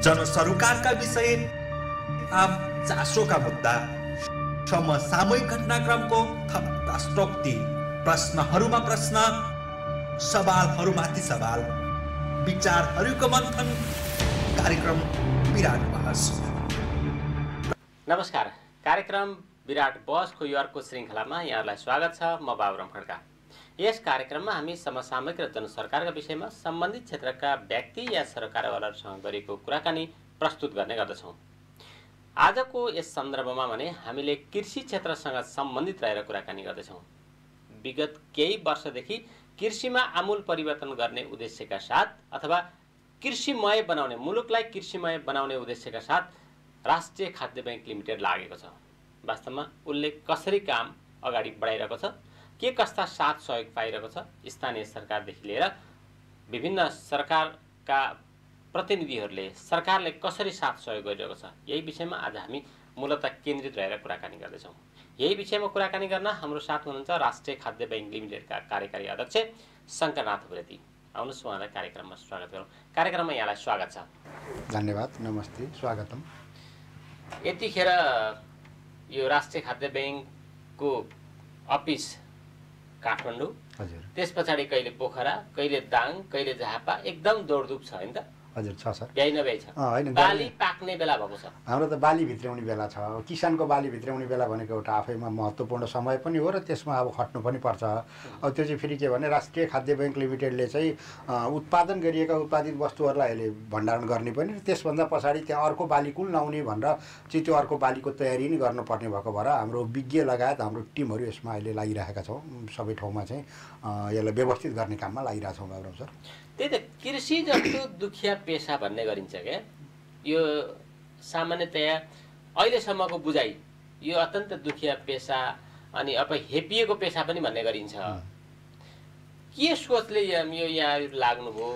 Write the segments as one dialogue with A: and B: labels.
A: जनसरोकारका विषय, आम चासोका मुद्दा, समसामयिक घटनाक्रमको थप राष्ट्रोक्ति, प्रश्नहरूमा प्रश्न, सवालहरूमाथि सवाल, विचारहरूको मन्थन, कार्यक्रम विराट बहस।
B: नमस्कार, कार्यक्रम विराट बहसको यो अर्को श्रृङ्खलामा यहाँलाई स्वागत छ। म बाबुराम खड्का। यस कार्यक्रममा हामी समसामयिक र जनसरकारका विषयमा सम्बन्धित क्षेत्रका व्यक्ति या सरकारवालाहरूसँग गरेको कुराकानी प्रस्तुत गर्ने गर्दछौँ। आजको यस सन्दर्भमा भने हामीले कृषि क्षेत्रसँग सम्बन्धित रहेर कुराकानी गर्दैछौँ। विगत केही वर्षदेखि कृषिमा आमूल परिवर्तन गर्ने उद्देश्यका साथ अथवा कृषिमय बनाउने, मुलुकलाई कृषिमय बनाउने उद्देश्यका साथ राष्ट्रिय खाद्य बैंक लिमिटेड लागेको छ। वास्तवमा उसले कसरी काम अगाडि बढाइरहेको छ, के कस्ता साथ सहयोग पाइरहेको छ, स्थानीय सरकारदेखि लिएर विभिन्न सरकारका प्रतिनिधिहरूले सरकारले कसरी साथ सहयोग गरिरहेको छ, यही विषयमा आज हामी मूलतः केन्द्रित रहेर कुराकानी गर्दैछौँ। यही विषयमा कुराकानी गर्न हाम्रो साथ हुनुहुन्छ राष्ट्रिय खाद्य बैंक लिमिटेडका कार्यकारी अध्यक्ष शङ्करनाथ उप्रेती। आउनुहोस् उहाँलाई कार्यक्रममा स्वागत गरौँ। कार्यक्रममा यहाँलाई स्वागत छ।
C: धन्यवाद, नमस्ते, स्वागतम।
B: यतिखेर यो राष्ट्रिय खाद्य बैंकको अफिस काठमाडौँ,
C: हजुर,
B: त्यस पछाडि कहिले पोखरा, कहिले दाङ, कहिले झापा, एकदम दौडधुप छ हैन त?
C: हजुर, छ सर।
B: भ्याइ नभ्याइ छ।
C: हैन,
B: बाली पाक्ने बेला भएको छ।
C: हाम्रो त बाली भित्राउने बेला छ। किसानको बाली भित्राउने बेला भनेको एउटा आफैमा महत्त्वपूर्ण समय पनि हो र त्यसमा अब खट्नु पनि पर्छ। अब त्यो चाहिँ फेरि के भने राष्ट्रिय खाद्य बैंक लिमिटेडले चाहिँ उत्पादन गरिएका उत्पादित वस्तुहरूलाई अहिले भण्डारण गर्ने पनि, त्यसभन्दा पछाडि त्यहाँ अर्को बाली कुन लाउने भनेर चाहिँ त्यो अर्को बालीको तयारी नै गर्नुपर्ने भएको भएर हाम्रो विज्ञ लगायत हाम्रो टिमहरू यसमा अहिले लागिरहेका छौँ। सबै ठाउँमा चाहिँ यसलाई व्यवस्थित गर्ने काममा लागिरहेका छौँ बाबुराम सर।
B: त्यही त, कृषि जस्तो दुखिया पेसा भन्ने गरिन्छ क्या। यो सामान्यतया अहिलेसम्मको बुझाइ यो अत्यन्त दुखिया पेसा अनि अब हेपिएको पेसा पनि भन्ने गरिन्छ। के सोचले यो यहाँ लाग्नुभयो?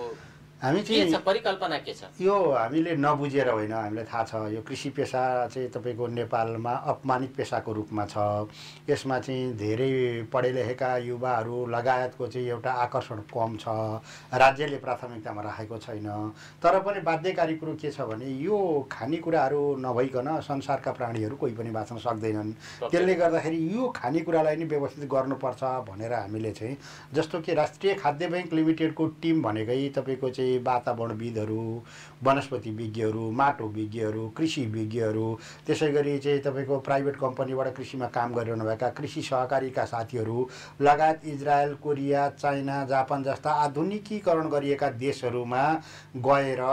C: हामी
B: के छ, परिकल्पना के छ?
C: यो हामीले नबुझेर होइन, हामीलाई थाहा छ यो कृषि पेसा चाहिँ तपाईँको नेपालमा अपमानित पेसाको रूपमा छ। यसमा चाहिँ धेरै पढे लेखेका युवाहरू लगायतको चाहिँ एउटा आकर्षण कम छ। राज्यले प्राथमिकतामा राखेको छैन। तर पनि बाध्यकारी कुरो के छ भने यो खानेकुराहरू नभइकन संसारका प्राणीहरू कोही पनि बाँच्न सक्दैनन्। त्यसले गर्दाखेरि यो खानेकुरालाई नै व्यवस्थित गर्नुपर्छ भनेर हामीले चाहिँ, जस्तो कि राष्ट्रिय खाद्य बैंक लिमिटेडको टिम भनेकै तपाईँको चाहिँ वातावरणविदहरू, वनस्पति विज्ञहरू, माटो विज्ञहरू, कृषि विज्ञहरू, त्यसै गरी चाहिँ तपाईँको प्राइभेट कम्पनीबाट कृषिमा काम गरिरहनुभएका कृषि सहकारीका साथीहरू लगायत इजरायल, कोरिया, चाइना, जापान जस्ता आधुनिकीकरण गरिएका देशहरूमा गएर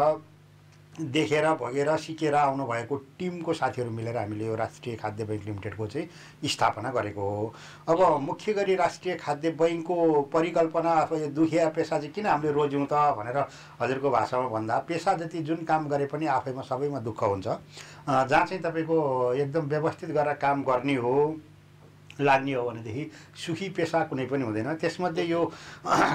C: देखेर भोगेर सिकेर आउनुभएको टिमको साथीहरू मिलेर हामीले यो राष्ट्रिय खाद्य बैंक लिमिटेडको चाहिँ स्थापना गरेको हो। अब मुख्य गरी राष्ट्रिय खाद्य बैंकको परिकल्पना अथवा यो दुखिया पेसा चाहिँ किन हामीले रोज्यौँ त भनेर हजुरको भाषामा भन्दा, पेसा जति जुन काम गरे पनि आफैमा सबैमा दुःख हुन्छ। जहाँ चाहिँ तपाईँको एकदम व्यवस्थित गरेर काम गर्ने हो, लाग्ने हो भनेदेखि सुखी पेसा कुनै पनि हुँदैन। त्यसमध्ये यो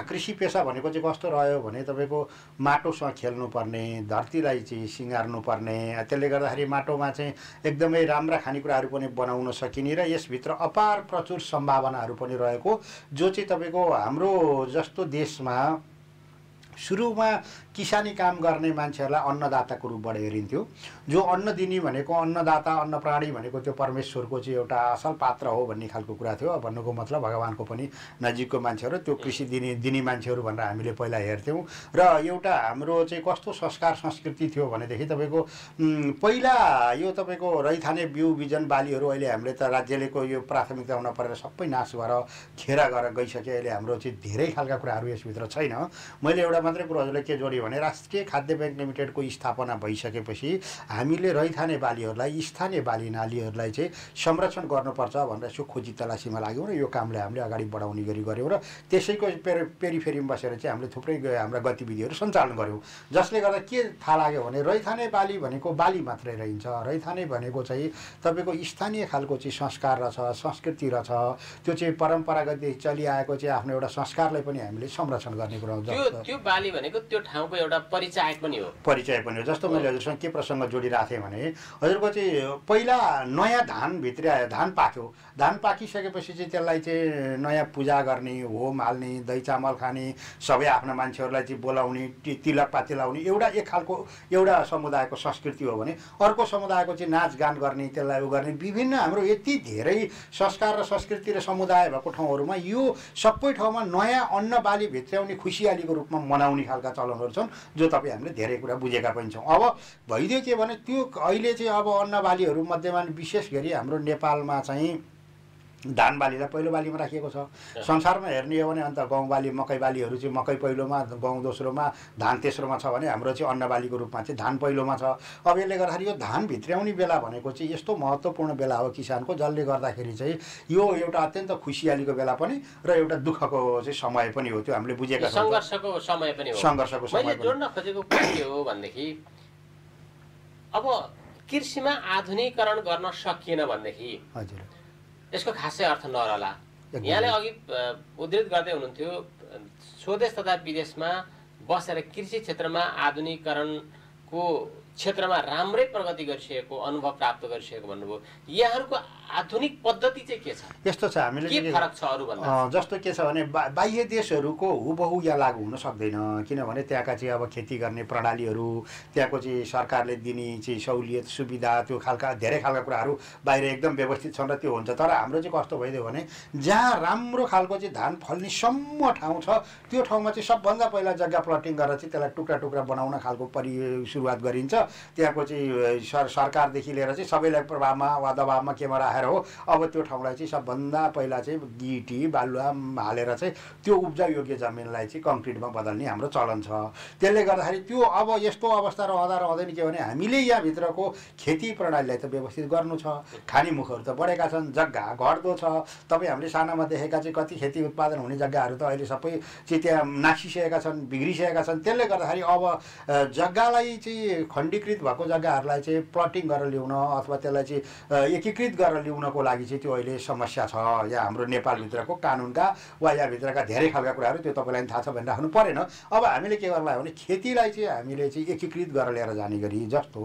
C: कृषि पेसा भनेको चाहिँ कस्तो रह्यो भने तपाईँको माटोसँग खेल्नुपर्ने, धरतीलाई चाहिँ सिँगार्नुपर्ने, त्यसले गर्दाखेरि माटोमा चाहिँ एकदमै राम्रा खानेकुराहरू पनि बनाउन सकिने र यसभित्र अपार प्रचुर सम्भावनाहरू पनि रहेको, जो चाहिँ तपाईँको हाम्रो जस्तो देशमा सुरुमा किसानी काम गर्ने मान्छेहरूलाई अन्नदाताको रूपबाट हेरिन्थ्यो। जो अन्न दिने भनेको, अन्नदाता, अन्न प्राणी भनेको त्यो परमेश्वरको चाहिँ एउटा असल पात्र हो भन्ने खालको कुरा थियो। भन्नुको मतलब भगवानको पनि नजिकको मान्छेहरू, त्यो कृषि दिने मान्छेहरू भनेर हामीले पहिला हेर्थ्यौँ। र एउटा हाम्रो चाहिँ कस्तो संस्कार संस्कृति थियो भनेदेखि तपाईँको पहिला यो तपाईँको रैथाने बिउ बिजन बालीहरू अहिले हामीले त राज्यलेको यो प्राथमिकता हुन परेर सबै नाश गरेर खेर गरेर गइसक्यो। अहिले हाम्रो चाहिँ धेरै खालका कुराहरू यसभित्र छैन। मैले एउटा मात्रै कुरो हजुरलाई के जोडेँ भने राष्ट्रिय खाद्य बैंक लिमिटेडको स्थापना भइसकेपछि हामीले रैथाने बालीहरूलाई, स्थानीय बाली नालीहरूलाई चाहिँ संरक्षण गर्नुपर्छ भनेर यसो खोजी तलासीमा लाग्यौँ र यो कामलाई हामीले अगाडि बढाउने गरी गऱ्यौँ र त्यसैको पेरिफेरीमा बसेर चाहिँ हामीले थुप्रै हाम्रा गतिविधिहरू सञ्चालन गऱ्यौँ। जसले गर्दा के थाहा लाग्यो भने रैथाने बाली भनेको बाली मात्रै रहन्छ। रैथाने भनेको चाहिँ तपाईँको स्थानीय खालको चाहिँ संस्कार रहेछ, संस्कृति रहेछ। त्यो चाहिँ परम्परागत चलिआएको चाहिँ आफ्नो एउटा संस्कारलाई पनि हामीले संरक्षण गर्ने कुरा हो।
B: त्यो बाली भनेको त्यो ठाउँको एउटा परिचय पनि हो।
C: जस्तो मैले हजुरसँग के प्रसङ्ग जोडिरहेको थिएँ भने हजुरको चाहिँ पहिला नयाँ धान भित्र्यायो, धान पाक्यो, धान पाकिसकेपछि चाहिँ त्यसलाई चाहिँ नयाँ पूजा गर्ने, होम हाल्ने, दही चामल खाने, सबै आफ्ना मान्छेहरूलाई चाहिँ बोलाउने, तिलक पाती लाउने एउटा एक खालको एउटा समुदायको संस्कृति हो भने अर्को समुदायको चाहिँ नाचगान गर्ने, त्यसलाई उ गर्ने विभिन्न हाम्रो यति धेरै संस्कार र संस्कृति र समुदाय भएको ठाउँहरूमा यो सबै ठाउँमा नयाँ अन्न बाली भित्र्याउने खुसियालीको रूपमा मनाउने खालका चलनहरू छन् जो तपाईँ हामीले धेरै कुरा बुझेका पनि छौँ। अब भइदियो के भने त्यो अहिले चाहिँ अब अन्न बालीहरू मध्येमा विशेष गरी हाम्रो नेपालमा चाहिँ धान बालीलाई पहिलो बालीमा राखिएको छ। संसारमा हेर्ने हो भने अन्त गहुँ बाली, मकै बालीहरू चाहिँ मकै पहिलोमा, गहुँ दोस्रोमा, धान तेस्रोमा छ भने हाम्रो चाहिँ अन्न बालीको रूपमा चाहिँ धान पहिलोमा छ। अब यसले गर्दाखेरि यो धान भित्र्याउने बेला भनेको चाहिँ यस्तो महत्त्वपूर्ण बेला हो किसानको, जसले गर्दाखेरि चाहिँ यो एउटा अत्यन्त खुसियालीको बेला पनि र एउटा दुःखको चाहिँ समय पनि हो। त्यो हामीले बुझेका छौँ,
B: सङ्घर्षको समय पनि हो।
C: सङ्घर्षको समय।
B: मैले जोड्न खोजेको कुरा के हो भनेदेखि अब कृषिमा आधुनिकीकरण गर्न सकिएन भनेदेखि
C: हजुर
B: यसको खासै अर्थ नरहला। यहाँले अघि उद्धृत गर्दै हुनुहुन्थ्यो स्वदेश तथा विदेशमा बसेर कृषि क्षेत्रमा आधुनिकीकरणको क्षेत्रमा राम्रै प्रगति गरिसकेको अनुभव प्राप्त गरिसकेको भन्नुभयो। यहाँहरूको आधुनिक पद्धति चाहिँ के छ?
C: यस्तो छ, हामीले
B: के फरक छ अरूभन्दा?
C: जस्तो के छ भने बाह्य देशहरूको हुबहु यहाँ लागू हुन सक्दैन, किनभने त्यहाँका चाहिँ अब खेती गर्ने प्रणालीहरू, त्यहाँको चाहिँ सरकारले दिने चाहिँ सहुलियत सुविधा, त्यो खालका धेरै खालका कुराहरू बाहिर एकदम व्यवस्थित छन् र त्यो हुन्छ। तर हाम्रो चाहिँ कस्तो भइदियो भने जहाँ राम्रो खालको चाहिँ धान फल्ने सम्म ठाउँ छ त्यो ठाउँमा चाहिँ सबभन्दा पहिला जग्गा प्लटिङ गरेर चाहिँ त्यसलाई टुक्रा टुक्रा बनाउन खालको सुरुवात गरिन्छ। त्यहाँको चाहिँ सरकारदेखि लिएर चाहिँ सबैलाई प्रभावमा वा दबावमा केमा राखेर हो अब त्यो ठाउँलाई चाहिँ सबभन्दा पहिला चाहिँ गिटी बालुवा हालेर चाहिँ त्यो उब्जाउ योग्य जमिनलाई चाहिँ कङ्क्रिटमा बदल्ने हाम्रो चलन छ। त्यसले गर्दाखेरि त्यो अब यस्तो अवस्था रहँदा रहँदैन के भने हामीले यहाँभित्रको खेती प्रणालीलाई त व्यवस्थित गर्नु छ। खाने मुखहरू त बढेका छन्, जग्गा घट्दो छ। तपाईँ हामीले सानामा देखेका चाहिँ कति खेती उत्पादन हुने जग्गाहरू त अहिले सबै चाहिँ त्यहाँ नासिसकेका छन्, बिग्रिसकेका छन्। त्यसले गर्दाखेरि अब जग्गालाई चाहिँ खण्डीकृत भएको जग्गाहरूलाई चाहिँ प्लटिङ गरेर ल्याउन अथवा त्यसलाई चाहिँ एकीकृत गरेर ल्याउनको लागि चाहिँ त्यो अहिले समस्या छ। यहाँ हाम्रो नेपालभित्रको कानुनका वा यहाँभित्रका धेरै खालका कुराहरू त्यो तपाईँलाई थाहा छ भने राख्नु परेन। अब हामीले के गर्नु भने खेतीलाई चाहिँ हामीले चाहिँ एकीकृत गरेर लिएर जाने गरी जस्तो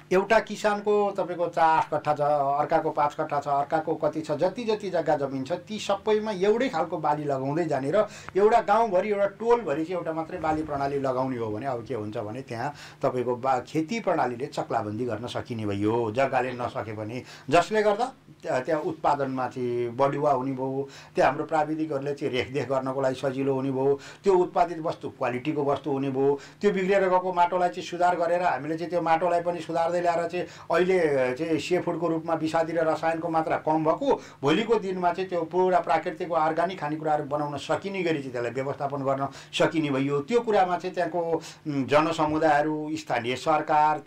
C: एउटा किसानको तपाईँको 4 कट्ठा छ, अर्काको 5 कट्ठा छ, अर्काको कति छ, जति जति जग्गा जमिन छ ती सबैमा एउटै खालको बाली लगाउँदै जाने र एउटा गाउँभरि एउटा टोलभरि चाहिँ एउटा मात्रै बाली प्रणाली लगाउने हो भने अब के हुन्छ भने त्यहाँ तपाईँको खेती प्रणालीले चक्लाबन्दी गर्न सकिने भयो। जग्गाले नसके भने जसले गर्दा त्यहाँ उत्पादनमा चाहिँ बढुवा हुने भयो, त्यहाँ हाम्रो प्राविधिकहरूले चाहिँ रेखदेख गर्नको लागि सजिलो हुने भयो, त्यो उत्पादित वस्तु क्वालिटीको वस्तु हुने भयो, त्यो बिग्रेर गएको माटोलाई चाहिँ सुधार गरेर हामीले चाहिँ त्यो माटोलाई पनि सुधार्दै ल्याएर चाहिँ अहिले चाहिँ सेफुडको रूपमा विषादी र रसायनको मात्रा कम भएको भोलिको दिनमा चाहिँ त्यो पुरा प्राकृतिक अर्गानिक खानेकुराहरू बनाउन सकिने गरी चाहिँ त्यसलाई व्यवस्थापन गर्न सकिने भयो। त्यो कुरामा चाहिँ त्यहाँको जनसमुदायहरू, स्थानीय सरकार,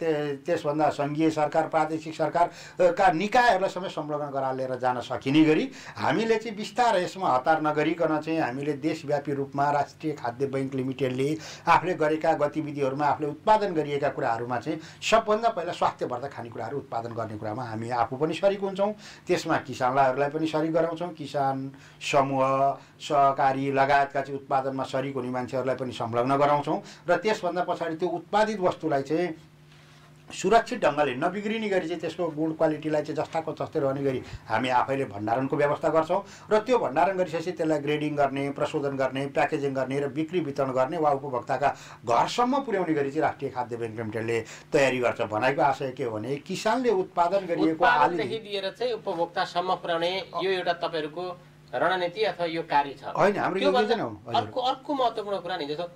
C: त्यसभन्दा सङ्घीय सरकार, प्रादेशिक सरकारका निकायहरूलाई समेत संलग्न गराएर लिएर जान सकिने गरी हामीले चाहिँ बिस्तारै यसमा हतार नगरिकन चाहिँ हामीले देशव्यापी रूपमा राष्ट्रिय खाद्य बैङ्क लिमिटेडले आफूले गरेका गतिविधिहरूमा आफूले उत्पादन गरिएका कुराहरूमा चाहिँ सबभन्दा पहिला स्वास्थ्यवर्धक खानेकुराहरू उत्पादन गर्ने कुरामा हामी आफू पनि सरिक हुन्छौँ। त्यसमा किसानलाई पनि सरिक गराउँछौँ। किसान समूह, सहकारी लगायतका चाहिँ उत्पादनमा सरिक हुने मान्छेहरूलाई पनि संलग्न गराउँछौँ र त्यसभन्दा पछाडि त्यो उत्पादित वस्तुलाई चाहिँ सुरक्षित ढङ्गले नबिग्रिने गरी चाहिँ त्यसको गुण क्वालिटीलाई चाहिँ जस्ताको तस्तै रहने गरी हामी आफैले भण्डारणको व्यवस्था गर्छौँ र त्यो भण्डारण गरिसकेपछि त्यसलाई ग्रेडिङ गर्ने, प्रशोधन गर्ने, प्याकेजिङ गर्ने र बिक्री वितरण गर्ने वा उपभोक्ताका घरसम्म पुर्याउने गरी चाहिँ राष्ट्रिय खाद्य बैङ्क लिमिटेडले तयारी गर्छ। भनाइको आशय के हो भने किसानले उत्पादन गरिएको
B: आलुदेखि लिएर चाहिँ उपभोक्तासम्म पुर्याउने यो एउटा तपाईँहरूको रणनीति अथवा यो कार्य छ
C: होइन? हाम्रो यो योजना हो।
B: अर्को महत्त्वपूर्ण कुरा नि जस्तो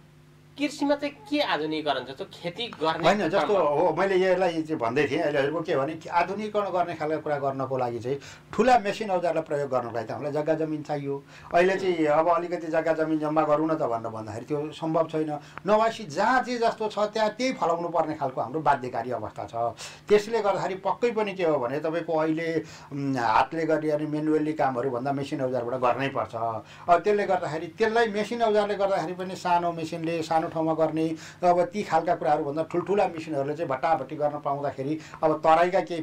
B: कृषिमा चाहिँ के आधुनिकीकरण जस्तो खेती गर्ने
C: होइन, जस्तो हो मैले यसलाई चाहिँ भन्दै थिएँ अहिले हजुरको के भने आधुनिकीकरण गर्ने खालको कुरा गर्नको लागि चाहिँ ठुला मेसिन औजारलाई प्रयोग गर्नको लागि त हामीलाई जग्गा जमिन चाहियो। अहिले चाहिँ अब अलिकति जग्गा जमिन जम्मा गरौँ न त भनेर भन्दाखेरि त्यो सम्भव छैन। नभएपछि जहाँ जे जस्तो छ त्यहाँ त्यही फलाउनु पर्ने खालको हाम्रो बाध्यकारी अवस्था छ। त्यसले गर्दाखेरि पक्कै पनि के हो भने तपाईँको अहिले हातले गरिने मेनुअली कामहरू भन्दा मेसिन औजारबाट गर्नै पर्छ। अब त्यसले गर्दाखेरि त्यसलाई मेसिन औजारले गर्दाखेरि पनि सानो मेसिनले सानो सानो ठाउँमा गर्ने अब ती खालका कुराहरू भन्दा ठुल्ठुला मिसिनहरूले चाहिँ भट्टाभट्टी गर्न पाउँदाखेरि अब तराईका केही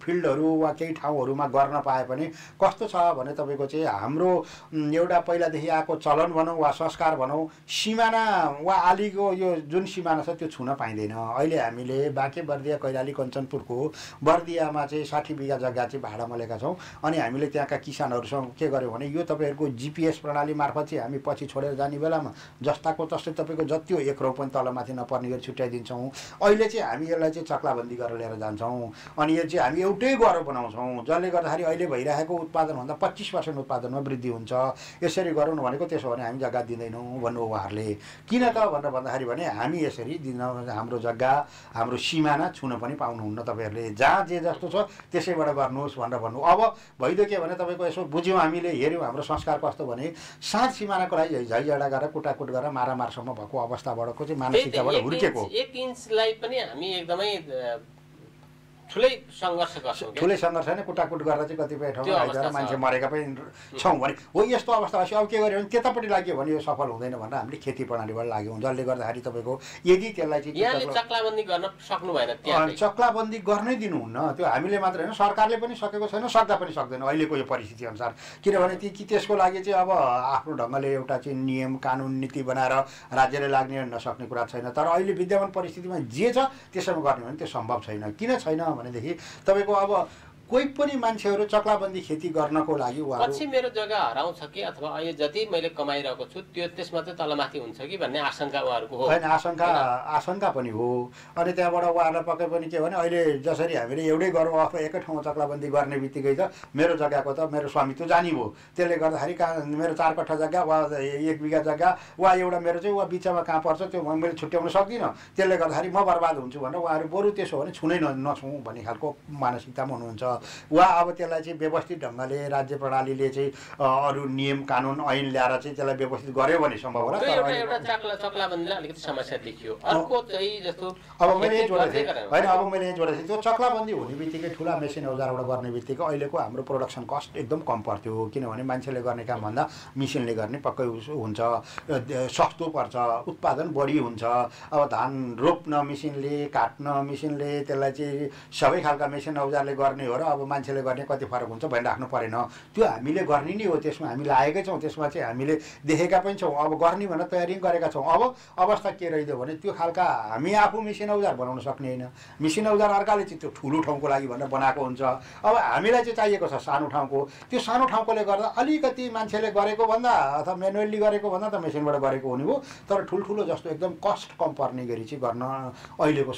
C: फिल्डहरू वा केही ठाउँहरूमा गर्न पाए पनि कस्तो छ भने तपाईँको चाहिँ हाम्रो एउटा पहिलादेखि आएको चलन भनौँ वा संस्कार भनौँ सिमाना वा आलीको यो जुन सिमाना छ त्यो छुन पाइँदैन। अहिले हामीले बाँके बर्दिया कैलाली कञ्चनपुरको बर्दियामा चाहिँ 60 बिघा जग्गा चाहिँ भाडामा लिएका छौँ अनि हामीले त्यहाँका किसानहरूसँग के गर्यौँ भने यो तपाईँहरूको जिपिएस प्रणाली मार्फत चाहिँ हामी पछि छोडेर जाने बेलामा जस्ताको तस्तै तपाईँको जति हो 1 रौँ पनि तलमाथि नपर्ने गरी छुट्याइदिन्छौँ। अहिले चाहिँ हामी यसलाई चाहिँ चक्लाबन्दी गरेर लिएर जान्छौँ अनि यो चाहिँ हामी एउटै गरेर बनाउँछौँ जसले गर्दाखेरि अहिले भइरहेको उत्पादनभन्दा 25% उत्पादनमा वृद्धि हुन्छ। यसरी गरौँ भनेको त्यसो भने हामी जग्गा दिँदैनौँ भन्नु उहाँहरूले। किन त भनेर भन्दाखेरि भने हामी यसरी दिन हाम्रो जग्गा हाम्रो सिमाना छुन पनि पाउनुहुन्न तपाईँहरूले जहाँ जे जस्तो छ त्यसैबाट गर्नुहोस् भनेर भन्नु। अब भइदियो के भने तपाईँको यसो बुझ्यौँ हामीले हेऱ्यौँ हाम्रो संस्कार कस्तो भने साँझ सिमानाको लागि झैझडा गरेर कुटाकुट गरेर मारामारसम्म भएको अवस्थाबाटको चाहिँ मानसिकताबाट हुर्केको
B: 1 इन्चलाई पनि हामी एकदमै ठुलै सङ्घर्ष गर्छौँ।
C: ठुलै सङ्घर्ष होइन कुटाकुट गर्दा चाहिँ कतिपय ठाउँमा आइदिएर मान्छे मरेका पनि छौँ भने हो यस्तो अवस्था भएपछि अब के गर्यो भने त्यतापट्टि लाग्यो भने यो सफल हुँदैन भनेर हामीले खेती प्रणालीबाट लाग्यौँ जसले गर्दाखेरि तपाईँको यदि त्यसलाई चाहिँ
B: चक्लाबन्दी गर्न सक्नु भएन त्यहाँ
C: चक्लाबन्दी गर्नै दिनुहुन्न। त्यो हामीले मात्र होइन सरकारले पनि सकेको छैन सक्दा पनि सक्दैन अहिलेको यो परिस्थिति अनुसार किनभने त्यसको लागि चाहिँ अब आफ्नो ढङ्गले एउटा चाहिँ नियम कानुन नीति बनाएर राज्यले लाग्ने नसक्ने कुरा छैन। तर अहिले विद्यमान परिस्थितिमा जे छ त्यसैमा गर्ने भने त्यो सम्भव छैन। किन छैन भनेदेखि तपाईँको अब कोही पनि मान्छेहरू चक्लाबन्दी खेती गर्नको लागि
B: पछि मेरो जग्गा हराउँछ कि अथवा अहिले जति मैले कमाइरहेको छु त्यो त्यसमा चाहिँ तलमाथि हुन्छ कि भन्ने आशंका उहाँहरूको हो।
C: होइन आशंका पनि हो। अनि त्यहाँबाट उहाँहरूलाई पक्कै पनि के भने अहिले जसरी हामीले एउटै गरौँ अथवा एकै ठाउँमा चक्लाबन्दी गर्ने बित्तिकै त मेरो जग्गाको त मेरो स्वामित्व जानी भयो। त्यसले गर्दाखेरि मेरो 4 कट्ठा जग्गा वा 1 बिघा जग्गा वा एउटा मेरो चाहिँ वा बिचमा कहाँ पर्छ त्यो मैले छुट्याउन सक्दिनँ। त्यसले गर्दाखेरि म बर्बाद हुन्छु भनेर उहाँहरू बरु त्यसो भने छुनै नछौँ भन्ने खालको मानसिकतामा हुनुहुन्छ। वा अब त्यसलाई चाहिँ व्यवस्थित ढङ्गले राज्य प्रणालीले चाहिँ अरू नियम कानुन ऐन ल्याएर चाहिँ त्यसलाई व्यवस्थित गर्यो भने सम्भव होला।
B: एउटा चक्लाबन्दीलाई अलिकति समस्या देखियो। अर्को चाहिँ जस्तो
C: अब मैले जोडेको थिएँ होइन अब मैले जोडेको थिएँ त्यो चक्लाबन्दी हुने बित्तिकै ठुला मेसिन औजारबाट गर्ने बित्तिकै अहिलेको हाम्रो प्रोडक्सन कस्ट एकदम कम पर्थ्यो किनभने मान्छेले गर्ने कामभन्दा मेसिनले गर्ने पक्कै हुन्छ सस्तो पर्छ उत्पादन बढी हुन्छ। अब धान रोप्न मेसिनले काट्न मेसिनले त्यसलाई चाहिँ सबै खालका मेसिन औजारले गर्ने हो र अब मान्छेले गर्ने कति फरक हुन्छ भनिराख्नु परेन। त्यो हामीले गर्ने नै हो त्यसमा हामी लागेकै छौँ त्यसमा चाहिँ हामीले देखेका पनि छौँ अब गर्ने भनेर तयारी गरेका छौँ। अब अवस्था के रहिदियो भने त्यो खालका हामी आफू मेसिन औजार बनाउन सक्ने होइन। मेसिन औजार अर्काले चाहिँ त्यो ठुलो ठाउँको लागि भनेर बनाएको हुन्छ। अब हामीलाई चाहिँ चाहिएको छ सानो ठाउँको त्यो सानो ठाउँकोले गर्दा अलिकति मान्छेले गरेको भन्दा अथवा म्यानुअली गरेको भन्दा त मेसिनबाट गरेको हुने हो। तर ठुल्ठुलो जस्तो एकदम कस्ट कम पर्ने गरी चाहिँ गर्न अहिलेको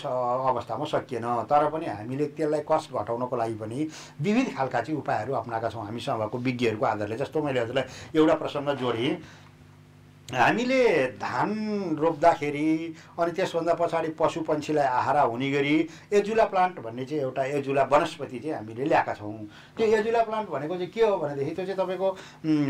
C: अवस्थामा सकिएन। तर पनि हामीले त्यसलाई कस्ट घटाउनको लागि पनि विविध खालका चाहिँ उपायहरू अप्नाएका छौँ हामीसँग भएको विज्ञहरूको आधारले। जस्तो मैले हजुरलाई एउटा प्रसङ्ग जोडेँ हामीले धान रोप्दाखेरि अनि त्यसभन्दा पछाडि पशु पन्छीलाई आहारा हुने गरी एजुला प्लान्ट भन्ने चाहिँ एउटा एजुला वनस्पति चाहिँ हामीले ल्याएका छौँ। त्यो एजुला प्लान्ट भनेको चाहिँ के हो भनेदेखि त्यो चाहिँ तपाईँको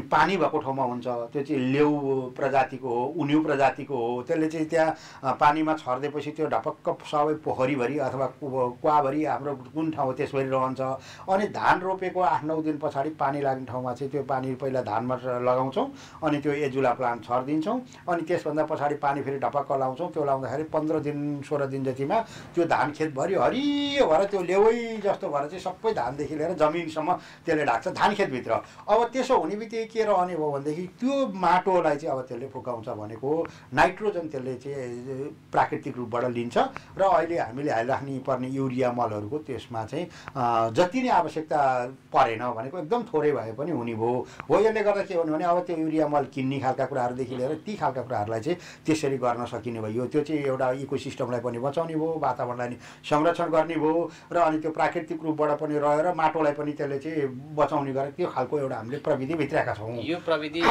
C: पानी भएको ठाउँमा हुन्छ। त्यो चाहिँ लेउ प्रजातिको हो उन्यु प्रजातिको हो। त्यसले चाहिँ त्यहाँ पानीमा छर्देपछि त्यो ढपक्क सबै पोखरीभरि अथवा कुवाभरि हाम्रो कुन ठाउँ हो त्यसभरि रहन्छ। अनि धान रोपेको 8-9 दिन पछाडि पानी लाग्ने ठाउँमा चाहिँ त्यो पानी पहिला धानमा लगाउँछौँ अनि त्यो एजुला प्लान्ट छर्दिन्छौँ अनि त्यसभन्दा पछाडि पानी फेरि ढपक्क लाउँछौँ। त्यो लाउँदाखेरि 15 दिन 16 दिन जतिमा त्यो धान खेतभरि हरियो भएर त्यो लेवै जस्तो भएर चाहिँ सबै धानदेखि लिएर जमिनसम्म त्यसले ढाक्छ धान खेतभित्र। अब त्यसो हुने बित्तिकै के रहने भयो भनेदेखि त्यो माटोलाई चाहिँ अब त्यसले फुकाउँछ भनेको नाइट्रोजन त्यसले चाहिँ प्राकृतिक रूपबाट लिन्छ र अहिले हामीले हालिराख्ने पर्ने युरिया मलहरूको त्यसमा चाहिँ जति नै आवश्यकता परेन भनेको एकदम थोरै भए पनि हुने भयो हो। यसले गर्दा के भन्यो भने अब त्यो युरिया मल किन्ने खालका कुराहरूदेखि लिएर ती खालका कुराहरूलाई चाहिँ त्यसरी गर्न सकिने भयो। त्यो चाहिँ एउटा इकोसिस्टमलाई पनि बचाउने भयो वातावरणलाई संरक्षण गर्ने भयो र अनि त्यो प्राकृतिक रूपबाट पनि रहेर माटोलाई पनि त्यसले चाहिँ बचाउने गरेर त्यो खालको एउटा हामीले प्रविधि भित्राएका छौँ।
B: यो प्रविधि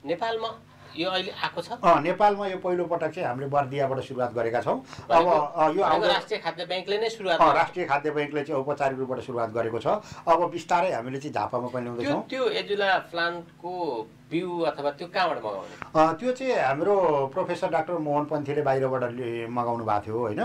B: नेपालमा यो अहिले आएको छ
C: नेपालमा यो पहिलो पटक चाहिँ हामीले बर्दियाबाट सुरुवात गरेका छौँ। अब यो
B: राष्ट्रिय खाद्य ब्याङ्कले नै सुरुवात
C: राष्ट्रिय खाद्य ब्याङ्कले चाहिँ औपचारिक रूपबाट सुरुवात गरेको छ। अब बिस्तारै हामीले चाहिँ झापामा पनि ल्याउँदैछौँ।
B: त्यो एजुला प्लान्टको बिउ अथवा त्यो कहाँबाट मगाउने?
C: त्यो चाहिँ हाम्रो प्रोफेसर डाक्टर मोहन पन्थीले बाहिरबाट मगाउनु भएको थियो होइन,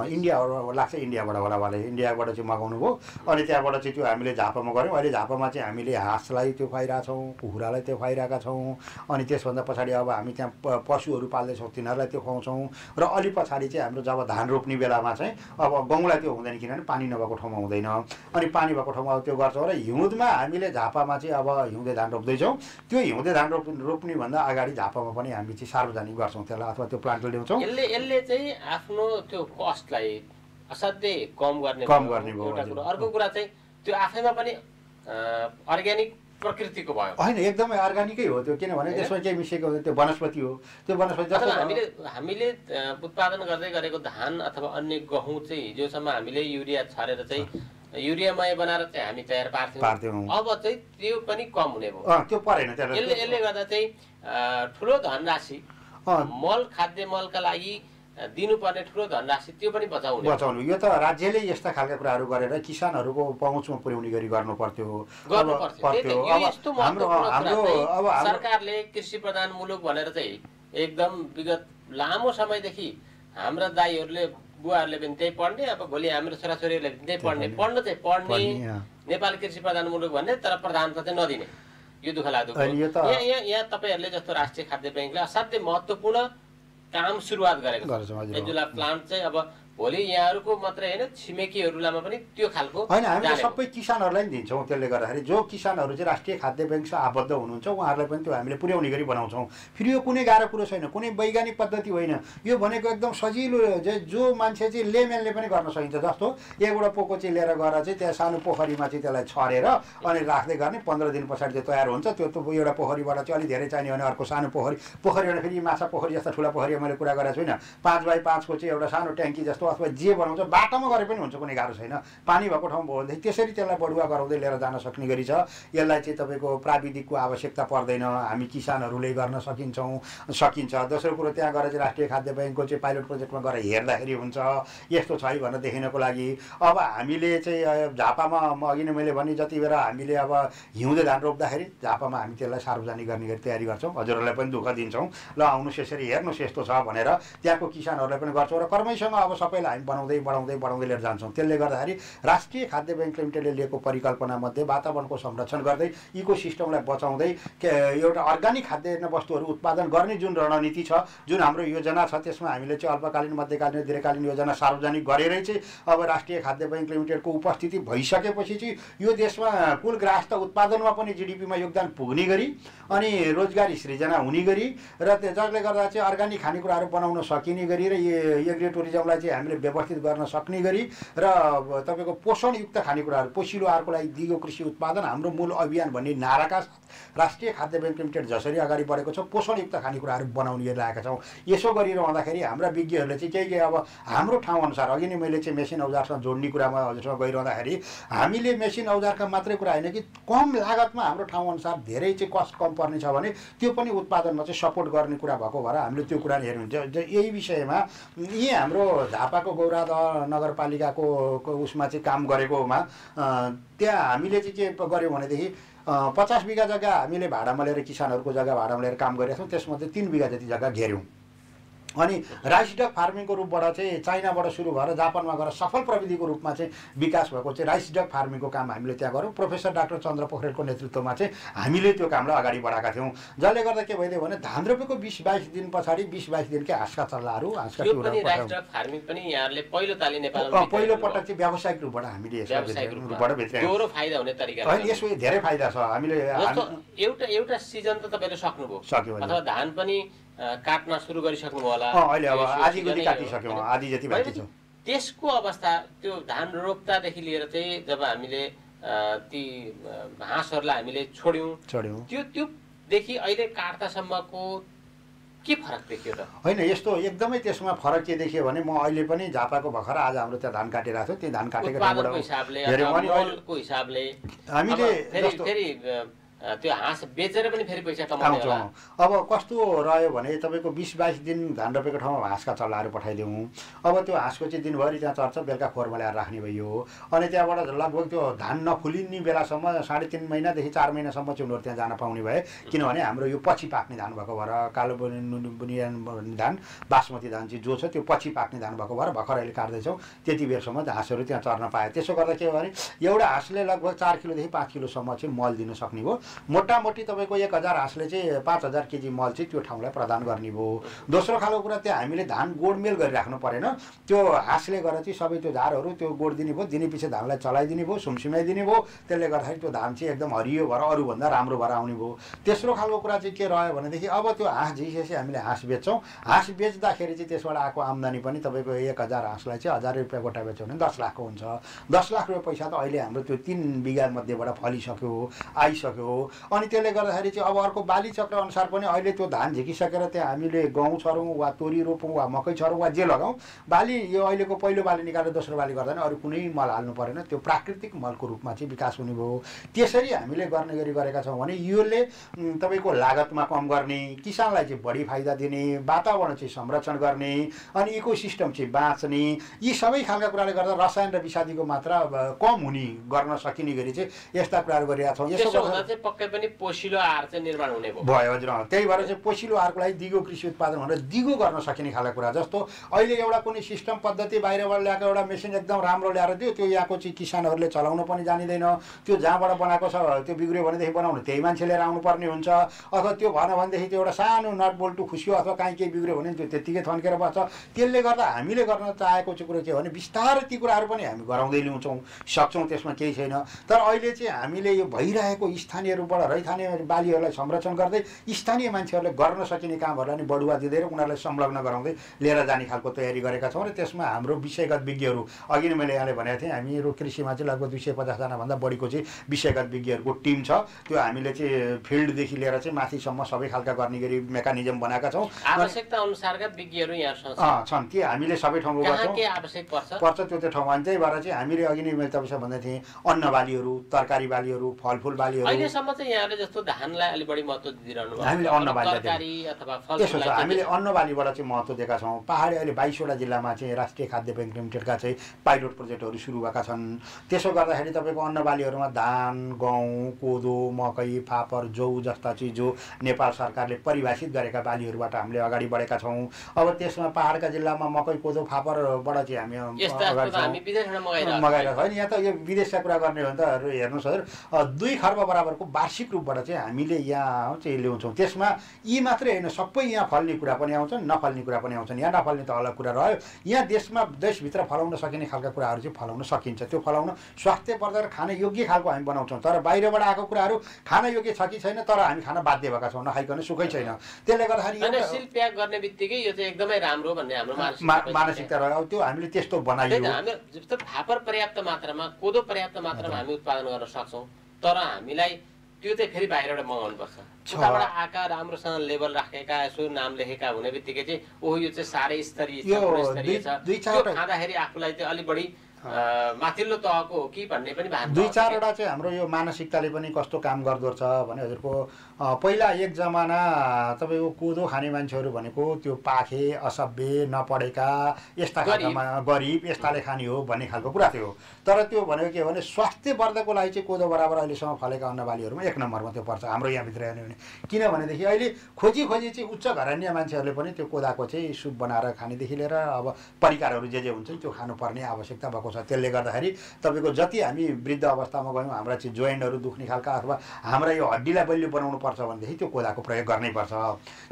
C: इन्डियाबाट लाग्छ, इन्डियाबाट होला उहाँले इन्डियाबाट चाहिँ मगाउनु भयो। अनि त्यहाँबाट चाहिँ त्यो हामीले झापामा गऱ्यौँ। अहिले झापामा चाहिँ हामीले हाँसलाई त्यो खुवाइरहेछौँ, कुखुरालाई त्यो खुवाइरहेका छौँ। अनि त्यसभन्दा पछाडि अब हामी त्यहाँ पशुहरू पाल्दैछौँ, तिनीहरूलाई त्यो खुवाउँछौँ। र अलि पछाडि चाहिँ हाम्रो जब धान रोप्ने बेलामा चाहिँ अब गहुँलाई त्यो हुँदैन, किनभने पानी नभएको ठाउँमा हुँदैन। अनि पानी भएको ठाउँमा त्यो गर्छौँ। र हिउँदमा हामीले झापामा चाहिँ अब हिउँदे धान रोप्दैछौँ। त्यो हिउँदे धान रोप्ने भन्दा अगाडि झापामा पनि हामी चाहिँ सार्वजनिक गर्छौँ त्यसलाई, अथवा त्यो प्लान्टले ल्याउँछौँ।
B: यसले चाहिँ आफ्नो त्यो कस्टलाई असाध्यै कम गर्ने
C: भयो
B: एउटा कुरा। अर्को कुरा चाहिँ त्यो आफैमा पनि अर्ग्यानिक प्रकृतिको भयो
C: होइन, एकदमै अर्ग्यानिकै हो त्यो, किनभने त्यसमा केही मिसिएको हुँदैन, त्यो वनस्पति हो। त्यो वनस्पति जस्तो
B: हामीले उत्पादन गर्दै गरेको धान अथवा अन्य गहुँ चाहिँ हिजोसम्म हामीले युरिया छरेर चाहिँ युरियामय बनाएर चाहिँ हामी तयार पार्थ्यौँ। अब चाहिँ त्यो पनि कम हुने भयो,
C: त्यो परेन।
B: यसले गर्दा चाहिँ ठुलो धनराशि मल, खाद्य मलका लागि दिनुपर्ने ठुलो धनराशि त्यो पनि बचाउनु। यो त राज्यले यस्ता खालका कुराहरू गरेर किसानहरूको पहुँचमा पुर्याउने गरी गर्नु पर्थ्यो। सरकारले कृषि प्रधान मुलुक भनेर चाहिँ एकदम विगत लामो समयदेखि हाम्रा दाइहरूले बुवाहरूले पनि त्यही पढ्ने, अब भोलि हाम्रो छोराछोरीहरूले पनि त्यही पढ्ने नेपाल कृषि प्रधान मुलुक भन्ने, तर प्रधानता चाहिँ नदिने। यो दुःख लाग्दो। यहाँ तपाईँहरूले जस्तो राष्ट्रिय खाद्य ब्याङ्कले असाध्यै महत्त्वपूर्ण काम सुरुवात गरेको छ। एजुला प्लान्ट चाहिँ अब भोलि यहाँहरूको मात्रै होइन, छिमेकीहरूलाई पनि त्यो खालको
C: होइन, हामीले सबै किसानहरूलाई पनि दिन्छौँ। त्यसले गर्दाखेरि जो किसानहरू चाहिँ राष्ट्रिय खाद्य ब्याङ्कसँग आबद्ध हुनुहुन्छ उहाँहरूलाई पनि त्यो हामीले पुर्याउने गरी बनाउँछौँ। फेरि यो कुनै गाह्रो कुरो छैन, कुनै वैज्ञानिक पद्धति होइन। यो भनेको एकदम सजिलो, जो मान्छे चाहिँ लेमेनले पनि गर्न सकिन्छ। जस्तो एकवटा पोको चाहिँ लिएर गएर चाहिँ त्यहाँ सानो पोखरीमा चाहिँ त्यसलाई छरेर अनि राख्दै गर्ने, 15 दिन पछाडि त्यो तयार हुन्छ। त्यो एउटा पोखरीबाट चाहिँ अलिक धेरै चाहिने भने अर्को सानो पोखरीबाट फेरि माछा पोखरी जस्ता ठुला पोखरी मैले कुरा गरेको छुइनँ, 5x5 को चाहिँ एउटा सानो ट्याङ्की जस्तो अथवा जे बनाउँछ बाटोमा गरे पनि हुन्छ, कुनै गाह्रो छैन। पानी भएको ठाउँ भयो भनेदेखि त्यसरी त्यसलाई बढुवा गराउँदै लिएर जान सक्ने गरी छ। यसलाई चाहिँ तपाईँको प्राविधिकको आवश्यकता पर्दैन, हामी किसानहरूले गर्न सकिन्छ। दोस्रो कुरो, त्यहाँ गएर चाहिँ राष्ट्रिय खाद्य ब्याङ्कको चाहिँ पाइलट प्रोजेक्टमा गएर हेर्दाखेरि हुन्छ यस्तो छ है भनेर देखिनको लागि। अब हामीले चाहिँ झापामा अघि नै मैले भने जति बेला हामीले अब हिउँदे धान रोप्दाखेरि झापामा हामी त्यसलाई सार्वजनिक गर्ने गरी तयारी गर्छौँ। हजुरहरूलाई पनि दुःख दिन्छौँ, ल आउनुहोस् यसरी हेर्नुहोस् यस्तो छ भनेर त्यहाँको किसानहरूलाई पनि गर्छौँ। र कर्मैसँग अब सबैलाई हामी बढाउँदै लिएर जान्छौँ। त्यसले गर्दाखेरि राष्ट्रिय खाद्य ब्याङ्क लिमिटेडले लिएको परिकल्पनामध्ये वातावरणको संरक्षण गर्दै इकोसिस्टमलाई बचाउँदै एउटा अर्ग्यानिक खाद्य वस्तुहरू उत्पादन गर्ने जुन रणनीति छ, जुन हाम्रो योजना छ, त्यसमा हामीले चाहिँ अल्पकालीन, मध्यकालीन, दीर्घकालीन योजना सार्वजनिक गरेरै चाहिँ अब राष्ट्रिय खाद्य ब्याङ्क लिमिटेडको उपस्थिति भइसकेपछि चाहिँ यो देशमा कुल ग्राहस्थ उत्पादनमा पनि जिडिपीमा योगदान पुग्ने गरी अनि रोजगारी सृजना हुने गरी र जसले गर्दा चाहिँ अर्ग्यानिक खानेकुराहरू बनाउन सकिने गरी र एग्री टुरिज्मलाई चाहिँ हामीले व्यवस्थित गर्न सक्ने गरी र तपाईँको पोषणयुक्त खानेकुराहरू, पोषिलो आहारको लागि दिगो कृषि उत्पादन हाम्रो मूल अभियान भन्ने नाराका साथ राष्ट्रिय खाद्य ब्याङ्क लिमिटेड जसरी अगाडि बढेको छ पोषणयुक्त खानेकुराहरू बनाउने लागेका छौँ। यसो गरिरहँदाखेरि हाम्रा विज्ञहरूले चाहिँ केही अब हाम्रो ठाउँअनुसार, अघि नै मैले चाहिँ मेसिन औजारसँग जोड्ने कुरामा हजुरसँग गइरहँदाखेरि हामीले मेसिन औजारका मात्रै कुरा होइन कि कम लागतमा हाम्रो ठाउँअनुसार धेरै चाहिँ कस्ट कम पर्ने छ भने त्यो पनि उत्पादनमा चाहिँ सपोर्ट गर्ने कुरा भएको भएर हामीले त्यो कुरा हेर्नुहुन्छ। यही विषयमा यी हाम्रो झापाको गौरादह नगरपालिकाको उसमा चाहिँ काम गरेकोमा त्यहाँ हामीले चाहिँ के गऱ्यौँ भनेदेखि 50 बिघा जग्गा हामीले भाडामा लिएर किसानहरूको जग्गा भाडामा लिएर काम गरेका छौँ। त्यसमध्ये 3 बिघा जति जग्गा घेर्यौँ। अनि राइस डक फार्मिङको रूपबाट चाहिँ चाइनाबाट सुरु भएर जापानमा गएर सफल प्रविधिको रूपमा चाहिँ विकास भएको चाहिँ राइस डक फार्मिङको काम हामीले त्यहाँ गऱ्यौँ। प्रोफेसर डाक्टर चन्द्र पोखरेलको नेतृत्वमा चाहिँ हामीले त्यो कामलाई अगाडि बढाएका थियौँ। जसले गर्दा के भइदियो भने धान रोपेको 20-22 दिन पछाडि 20-22 दिनकै हाँसका चल्लाहरू पहिलो पटक चाहिँ व्यावसायिक रूपबाट हामीले यसो धेरै फाइदा छ। हामीले
B: एउटा सिजन त तपाईँले सक्नुभयो अथवा धान पनि काट्न सुरु गरिसक्नु होला,
C: अहिले अब आधी जति काटिसक्यौँ, आधी जति बाँकी छ।
B: त्यसको अवस्था त्यो धान रोप्दादेखि लिएर चाहिँ जब हामीले ती हाँसहरूलाई हामीले छोड्यौँ त्योदेखि अहिले काट्दासम्मको के फरक देखियो त?
C: होइन, यस्तो एकदमै त्यसमा फरक के देखियो भने म अहिले पनि झापाको भर्खर आज हाम्रो त्यहाँ धान काटिरहेको छु। त्यो धान काटेको
B: हिसाबले हामीले त्यो हाँस बेचेर पनि फेरि पैसा कमाउने होला।
C: अब कस्तो रह्यो भने तपाईँको 20-22 दिन धान रोपेको ठाउँमा हाँसका चल्लाहरू पठाइदिउँ। अब त्यो हाँसको चाहिँ दिनभरि त्यहाँ चर्छ, बेलुका खोरमा ल्याएर राख्ने भयो। अनि त्यहाँबाट लगभग त्यो धान नफुलिने बेलासम्म 3.5 महिनादेखि 4 महिनासम्म चाहिँ उनीहरू त्यहाँ जान पाउने भए। किनभने हाम्रो यो पछि पाक्ने धान भएको भएर, कालो बुनिया धान बासमती धान चाहिँ जो छ त्यो पछि पाक्ने धान भएको भएर भर्खर अहिले काट्दैछौँ। त्यति बेरसम्म हाँसहरू त्यहाँ चर्न पाए। त्यसो गर्दा के भयो भने एउटा हाँसले लगभग 4 किलोदेखि 5 किलोसम्म चाहिँ मल दिन सक्ने भयो। मोटामोटी तपाईँको 1000 हाँसले चाहिँ 5000 केजी मल चाहिँ त्यो ठाउँलाई प्रदान गर्ने भयो। दोस्रो खालको कुरा, त्यहाँ हामीले धान गोडमेल गरिराख्नु परेन। त्यो हाँसले गरेर चाहिँ सबै त्यो झारहरू त्यो गोड दिने भयो, दिने पछि धानलाई चलाइदिने भयो, सुमसुमाइदिने भयो। त्यसले गर्दाखेरि त्यो धान चाहिँ एकदम हरियो भएर अरूभन्दा राम्रो भएर आउने भयो। तेस्रो खालको कुरा चाहिँ के रह्यो भनेदेखि अब त्यो हाँस झिसेपछि हामीले हाँस बेच्छौँ। हाँस बेच्दाखेरि चाहिँ त्यसबाट आएको आम्दानी पनि तपाईँको 1000 हाँसलाई चाहिँ 1000 रुपियाँ गोटा बेच्यो भने 10 लाखको हुन्छ। 10 लाख रुपियाँ पैसा त अहिले हाम्रो त्यो 3 बिघा मध्येबाट फलिसक्यो, आइसक्यो। अनि त्यसले गर्दाखेरि चाहिँ अब अर्को बाली चक्र अनुसार पनि अहिले त्यो धान झिकिसकेर त्यहाँ हामीले गहुँ छरौँ वा तोरी रोपौँ वा मकै छरौँ वा जे लगाउँ, बाली यो अहिलेको पहिलो बाली निकालेर दोस्रो बाली गर्दैन, अरू कुनै मल हाल्नु परेन। त्यो प्राकृतिक मलको रूपमा चाहिँ विकास हुने भयो। त्यसरी हामीले गर्ने गरी गरेका छौँ भने योले तपाईँको लागतमा कम गर्ने, किसानलाई चाहिँ बढी फाइदा दिने, वातावरण चाहिँ संरक्षण गर्ने, अनि इकोसिस्टम चाहिँ बाँच्ने, यी सबै खालका कुराले गर्दा रसायन र विषादीको मात्रा कम हुने गर्न सकिने गरी चाहिँ यस्ता कुराहरू गरिरहेका छौँ।
B: यसो गर्दा चाहिँ पक्कै पनि पोषिलो आहार चाहिँ निर्माण हुने
C: भयो। हजुर, त्यही भएर चाहिँ पोषिलो आहारको लागि दिगो कृषि उत्पादन भनेर दिगो गर्न सकिने खालको कुरा। जस्तो अहिले एउटा कुनै सिस्टम पद्धति बाहिरबाट ल्याएको एउटा मेसिन एकदम राम्रो ल्याएर दियो, त्यो यहाँको चाहिँ किसानहरूले चलाउन पनि जानिँदैन। त्यो जहाँबाट बनाएको छ त्यो बिग्रियो भनेदेखि बनाउनु त्यही मान्छे लिएर आउनुपर्ने हुन्छ। अथवा त्यो भएन भनेदेखि त्यो एउटा सानो नट बोल्टु खुसियो अथवा काहीँ केही बिग्रियो भने त्यो त्यत्तिकै थन्केर बस्छ। त्यसले गर्दा हामीले गर्न चाहेको चाहिँ कुरो के हो भने बिस्तारै ती कुराहरू पनि हामी गराउँदै ल्याउँछौँ, सक्छौँ, त्यसमा केही छैन। तर अहिले चाहिँ हामीले यो भइरहेको स्थानीय रूपबाट रैथाने बालीहरूलाई संरक्षण गर्दै स्थानीय मान्छेहरूले गर्न सकिने कामहरूलाई नि बढुवा दिँदै र उनीहरूलाई संलग्न गराउँदै लिएर जाने खालको तयारी गरेका छौँ। र त्यसमा हाम्रो विषयगत विज्ञहरू, अघि नै मैले यहाँले भनेको थिएँ, हामीहरू कृषिमा चाहिँ लगभग 250जनाभन्दा बढीको चाहिँ विषयगत विज्ञहरूको टिम छ। त्यो हामीले चाहिँ फिल्डदेखि लिएर चाहिँ माथिसम्म सबै खालका गर्ने गरी मेकानिजम बनाएका छौँ।
B: आवश्यकता अनुसारका विज्ञहरू यहाँ
C: छन्, ती हामीले सबै ठाउँमा गर्छौँ।
B: आवश्यक पर्छ
C: त्यो ठाउँमा। अनि त्यही भएर चाहिँ हामीले अघि नै मैले तपाईँसँग भन्दै थिएँ, अन्न बालीहरू, तरकारी बालीहरू, फलफुल बालीहरू।
B: अहिलेसम्म चाहिँ यहाँले जस्तो धानलाई अलि बढी महत्त्व दिइरहनु भएको,
C: हामीले अन्न बाली
B: तरकारी अथवा फलफुल
C: त्यसो छ। हामीले अन्न बालीबाट चाहिँ महत्त्व दिएका छौँ। पहाडी अहिले 22वटा जिल्लामा चाहिँ राष्ट्रिय खाद्य ब्याङ्क लिमिटेडका चाहिँ पाइलट प्रोजेक्टहरू सुरु भएका छन्। त्यसो गर्दाखेरि तपाईँको अन्न बालीहरूमा धान, गहुँ, कोदो, मकै, फापर, जौ जस्ता चाहिँ जो नेपाल सरकारले परिभाषित गरेका बालीहरूबाट हामीले अगाडि बढेका छौँ। अब त्यसमा पहाडका जिल्लामा मकै, कोदो, फापरबाट चाहिँ हामी मगाइरहेको होइन। यहाँ त यो विदेशका कुरा गर्ने हो भने त हेर्नुहोस् हजुर, 2 खर्ब बराबरको वार्षिक रूपबाट चाहिँ हामीले यहाँ चाहिँ ल्याउँछौँ। त्यसमा यी मात्रै होइन, सबै यहाँ फल्ने कुरा पनि आउँछन्, नफल्ने कुरा पनि आउँछन्। यहाँ नफल्ने त अलग कुरा रह्यो। यहाँ देशभित्र फलाउन सकिने खालका कुराहरू चाहिँ फलाउन सकिन्छ। त्यो फलाउन स्वास्थ्यवर्धक खान योग्य खालको हामी बनाउँछौँ। तर बाहिरबाट आएको कुराहरू खान योग्य छ कि छैन, तर हामी खान बाध्य भएका छौँ, नखाइकन सुखै छैन। त्यसले गर्दाखेरि
B: सिल प्याक गर्ने बित्तिकै यो चाहिँ एकदमै राम्रो भन्ने हाम्रो
C: मानसिकता रह्यो। त्यो हामीले त्यस्तो बनाइयो।
B: जस्तो फापर पर्याप्त मात्रामा, कोदो पर्याप्त मात्रामा हामी उत्पादन गर्न सक्छौँ, तर हामीलाई त्यो चाहिँ फेरि बाहिरबाट मगाउनु पर्छ। उताबाट आएका राम्रोसँग लेबल राखेका, यसो नाम लेखेका हुने बित्तिकै चाहिँ ओहो यो चाहिँ साह्रै स्तरीय छ, त्यो खाँदाखेरि आफूलाई चाहिँ अलिक बढी माथिल्लो तहको हो कि भन्ने पनि भान।
C: 2-4वटा चाहिँ हाम्रो यो मानसिकताले पनि कस्तो काम गर्दो रहेछ भने हजुरको पहिला एक जमाना तपाईँको कोदो खाने मान्छेहरू भनेको त्यो पाखे, असभ्य, नपढेका, यस्ता खालका गरिब, यस्ताले खाने हो भन्ने खालको कुरा थियो। तर त्यो भनेको के हो भने स्वास्थ्यवर्धकको लागि चाहिँ कोदो बराबर अहिलेसम्म फलेका अन्न बालीहरूमा 1 नम्बरमा त्यो पर्छ हाम्रो यहाँभित्र हेर्ने भने। किनभनेदेखि अहिले खोजी चाहिँ उच्च घरानी मान्छेहरूले पनि त्यो कोदाको चाहिँ सुप बनाएर खानेदेखि लिएर अब परिकारहरू जे हुन्छन् त्यो खानुपर्ने आवश्यकता भएको छ। त्यसले गर्दाखेरि तपाईँको जति हामी वृद्ध अवस्थामा गयौँ, हाम्रा चाहिँ जोइन्टहरू दुख्ने खालका अथवा हाम्रा यो हड्डीलाई बलियो बनाउनु पर्छ भनेदेखि त्यो कोदाको प्रयोग गर्नैपर्छ।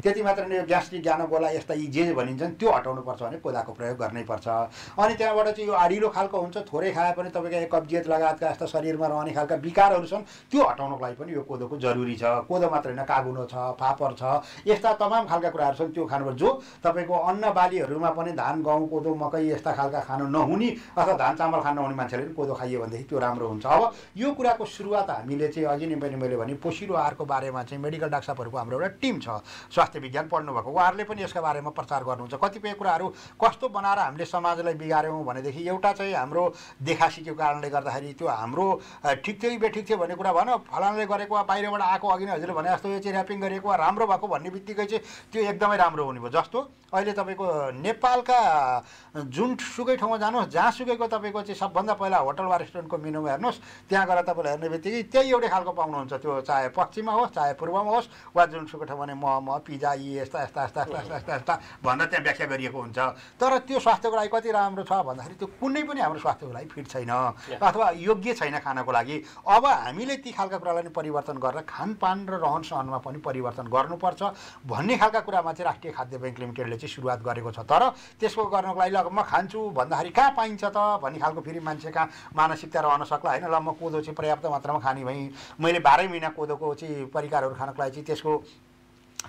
C: त्यति मात्र नै यो ग्यास्ट्रिक, ज्ञानगोला यस्ता यी जे भनिन्छन् त्यो हटाउनु पर्छ भने कोदाको प्रयोग गर्नैपर्छ। अनि त्यहाँबाट चाहिँ यो अडिलो खालको हुन्छ, थोरै खाए पनि तपाईँको कब्जियत लगायतका यस्ता शरीरमा रहने खालका विकारहरू छन्, त्यो हटाउनको लागि पनि यो कोदोको जरुरी छ। कोदो मात्र होइन, कागुनो छ, फापर छ, यस्ता तमाम खालका कुराहरू छन्, त्यो खानुपर्छ। जो तपाईँको अन्न बालीहरूमा पनि धान, गहुँ, कोदो, मकै यस्ता खालका खानु नहुने अथवा धान चामल खान नहुने मान्छेले पनि कोदो खाइयो भनेदेखि त्यो राम्रो हुन्छ। अब यो कुराको सुरुवात हामीले चाहिँ अघि नै पनि मैले भने पोषिलो आहारको बारेमा चाहिँ मेडिकल डाक्टर साहबहरूको हाम्रो एउटा टिम छ, स्वास्थ्य विज्ञान पढ्नुभएको, उहाँहरूले पनि यसका बारेमा प्रचार गर्नुहुन्छ। कतिपय कुराहरू कस्तो बनाएर हामीले समाजलाई बिगाऱ्यौँ भनेदेखि एउटा चाहिँ हाम्रो देखासिकेको कारणले गर्दाखेरि त्यो हाम्रो ठिक थियो बेठिक थियो भन्ने कुरा भन, फलानाले गरेको वा बाहिरबाट आएको अघि नै हजुरले भने जस्तो यो चाहिँ ऱ्यापिङ गरेको वा राम्रो भएको भन्ने बित्तिकै चाहिँ त्यो एकदमै राम्रो हुने भयो। जस्तो अहिले तपाईँको नेपालका जुनसुकै ठाउँमा जानुहोस्, जहाँसुकैको तपाईँको चाहिँ सबभन्दा पहिला होटल वा रेस्टुरेन्टको मेनुमा हेर्नुहोस्, त्यहाँ गएर तपाईँले हेर्ने बित्तिकै त्यही एउटै खालको पाउनुहुन्छ। त्यो चाहे पश्चिममा होस् चाहे पूर्वमा होस् वा जुनसुकै ठाउँमा भने मोमो पिज्जा यी यस्ता यस्ता यस्ता यस्ता यस्ता यस्ता भनेर त्यहाँ व्याख्या गरिएको हुन्छ। तर त्यो स्वास्थ्यको लागि कति राम्रो छ भन्दाखेरि त्यो कुनै पनि हाम्रो स्वास्थ्यको लागि फिट छैन अथवा योग्य छैन खानको लागि। अब हामीले ती खालका कुरालाई परिवर्तन गरेर खानपान र रहन सहनमा पनि परिवर्तन गर्नुपर्छ भन्ने खालका कुरामा चाहिँ राष्ट्रिय खाद्य बैंक लिमिटेडले चाहिँ सुरुवात गरेको छ। तर त्यसको गर्नको लागि ल म खान्छु भन्दाखेरि कहाँ पाइन्छ त भन्ने खालको फेरि मान्छेका मानसिकता रहन सक्ला होइन। ल म कोदो चाहिँ पर्याप्त मात्रामा खाने भएँ, मैले 12 महिना कोदोको चाहिँ परिकारहरू खानको लागि चाहिँ त्यसको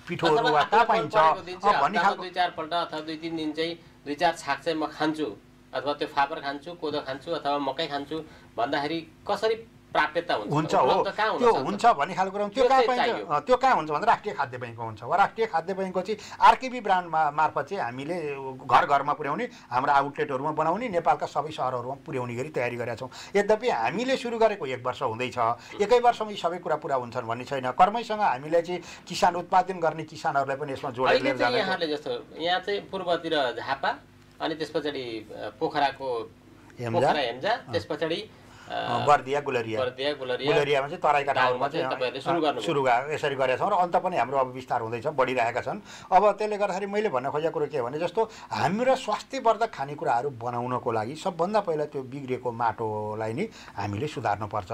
C: पिठोहरू वा कहाँ पाइन्छ भन्ने खालको
B: 2-4 पल्ट अथवा 2-3 दिन चाहिँ 2-4 छाक चाहिँ म खान्छु अथवा त्यो फापर खान्छु, कोदो खान्छु अथवा मकै खान्छु भन्दाखेरि कसरी प्राप्यता
C: हुन्छ हो त्यो हुन्छ भन्ने खालको कुरा त्यो कहाँ पाइन्छ, त्यो कहाँ हुन्छ भन्दा राष्ट्रिय खाद्य बैङ्कमा हुन्छ। वा राष्ट्रिय खाद्य बैङ्कको चाहिँ आरकेबी ब्रान्ड मार्फत चाहिँ हामीले घर घरमा पुर्याउने, हाम्रो आउटलेटहरूमा बनाउने, नेपालका सबै सहरहरूमा पुर्याउने गरी तयारी गरेका छौँ। यद्यपि हामीले सुरु गरेको 1 वर्ष हुँदैछ, 1 वर्षमा यी सबै कुरा पुरा हुन्छन् भन्ने छैन। कर्मैसँग हामीले चाहिँ किसान उत्पादन गर्ने किसानहरूलाई पनि यसमा जोडेर लिएर जाने।
B: यहाँले जस्तो यहाँ चाहिँ पूर्वतिर झापा अनि त्यस पछाडि पोखराको हेम्जा त्यस पछाडि
C: बर्दिया गुलरियामा चाहिँ तराईका ठाउँमा चाहिँ सुरु यसरी गरेका छौँ र अन्त पनि हाम्रो अब विस्तार हुँदैछ, बढिरहेका छन्। अब त्यसले गर्दाखेरि मैले भन्न खोजेको कुरो के भने जस्तो हाम्रो स्वास्थ्यवर्धक खानेकुराहरू बनाउनको लागि सबभन्दा पहिला त्यो बिग्रेको माटोलाई नै हामीले सुधार्नुपर्छ।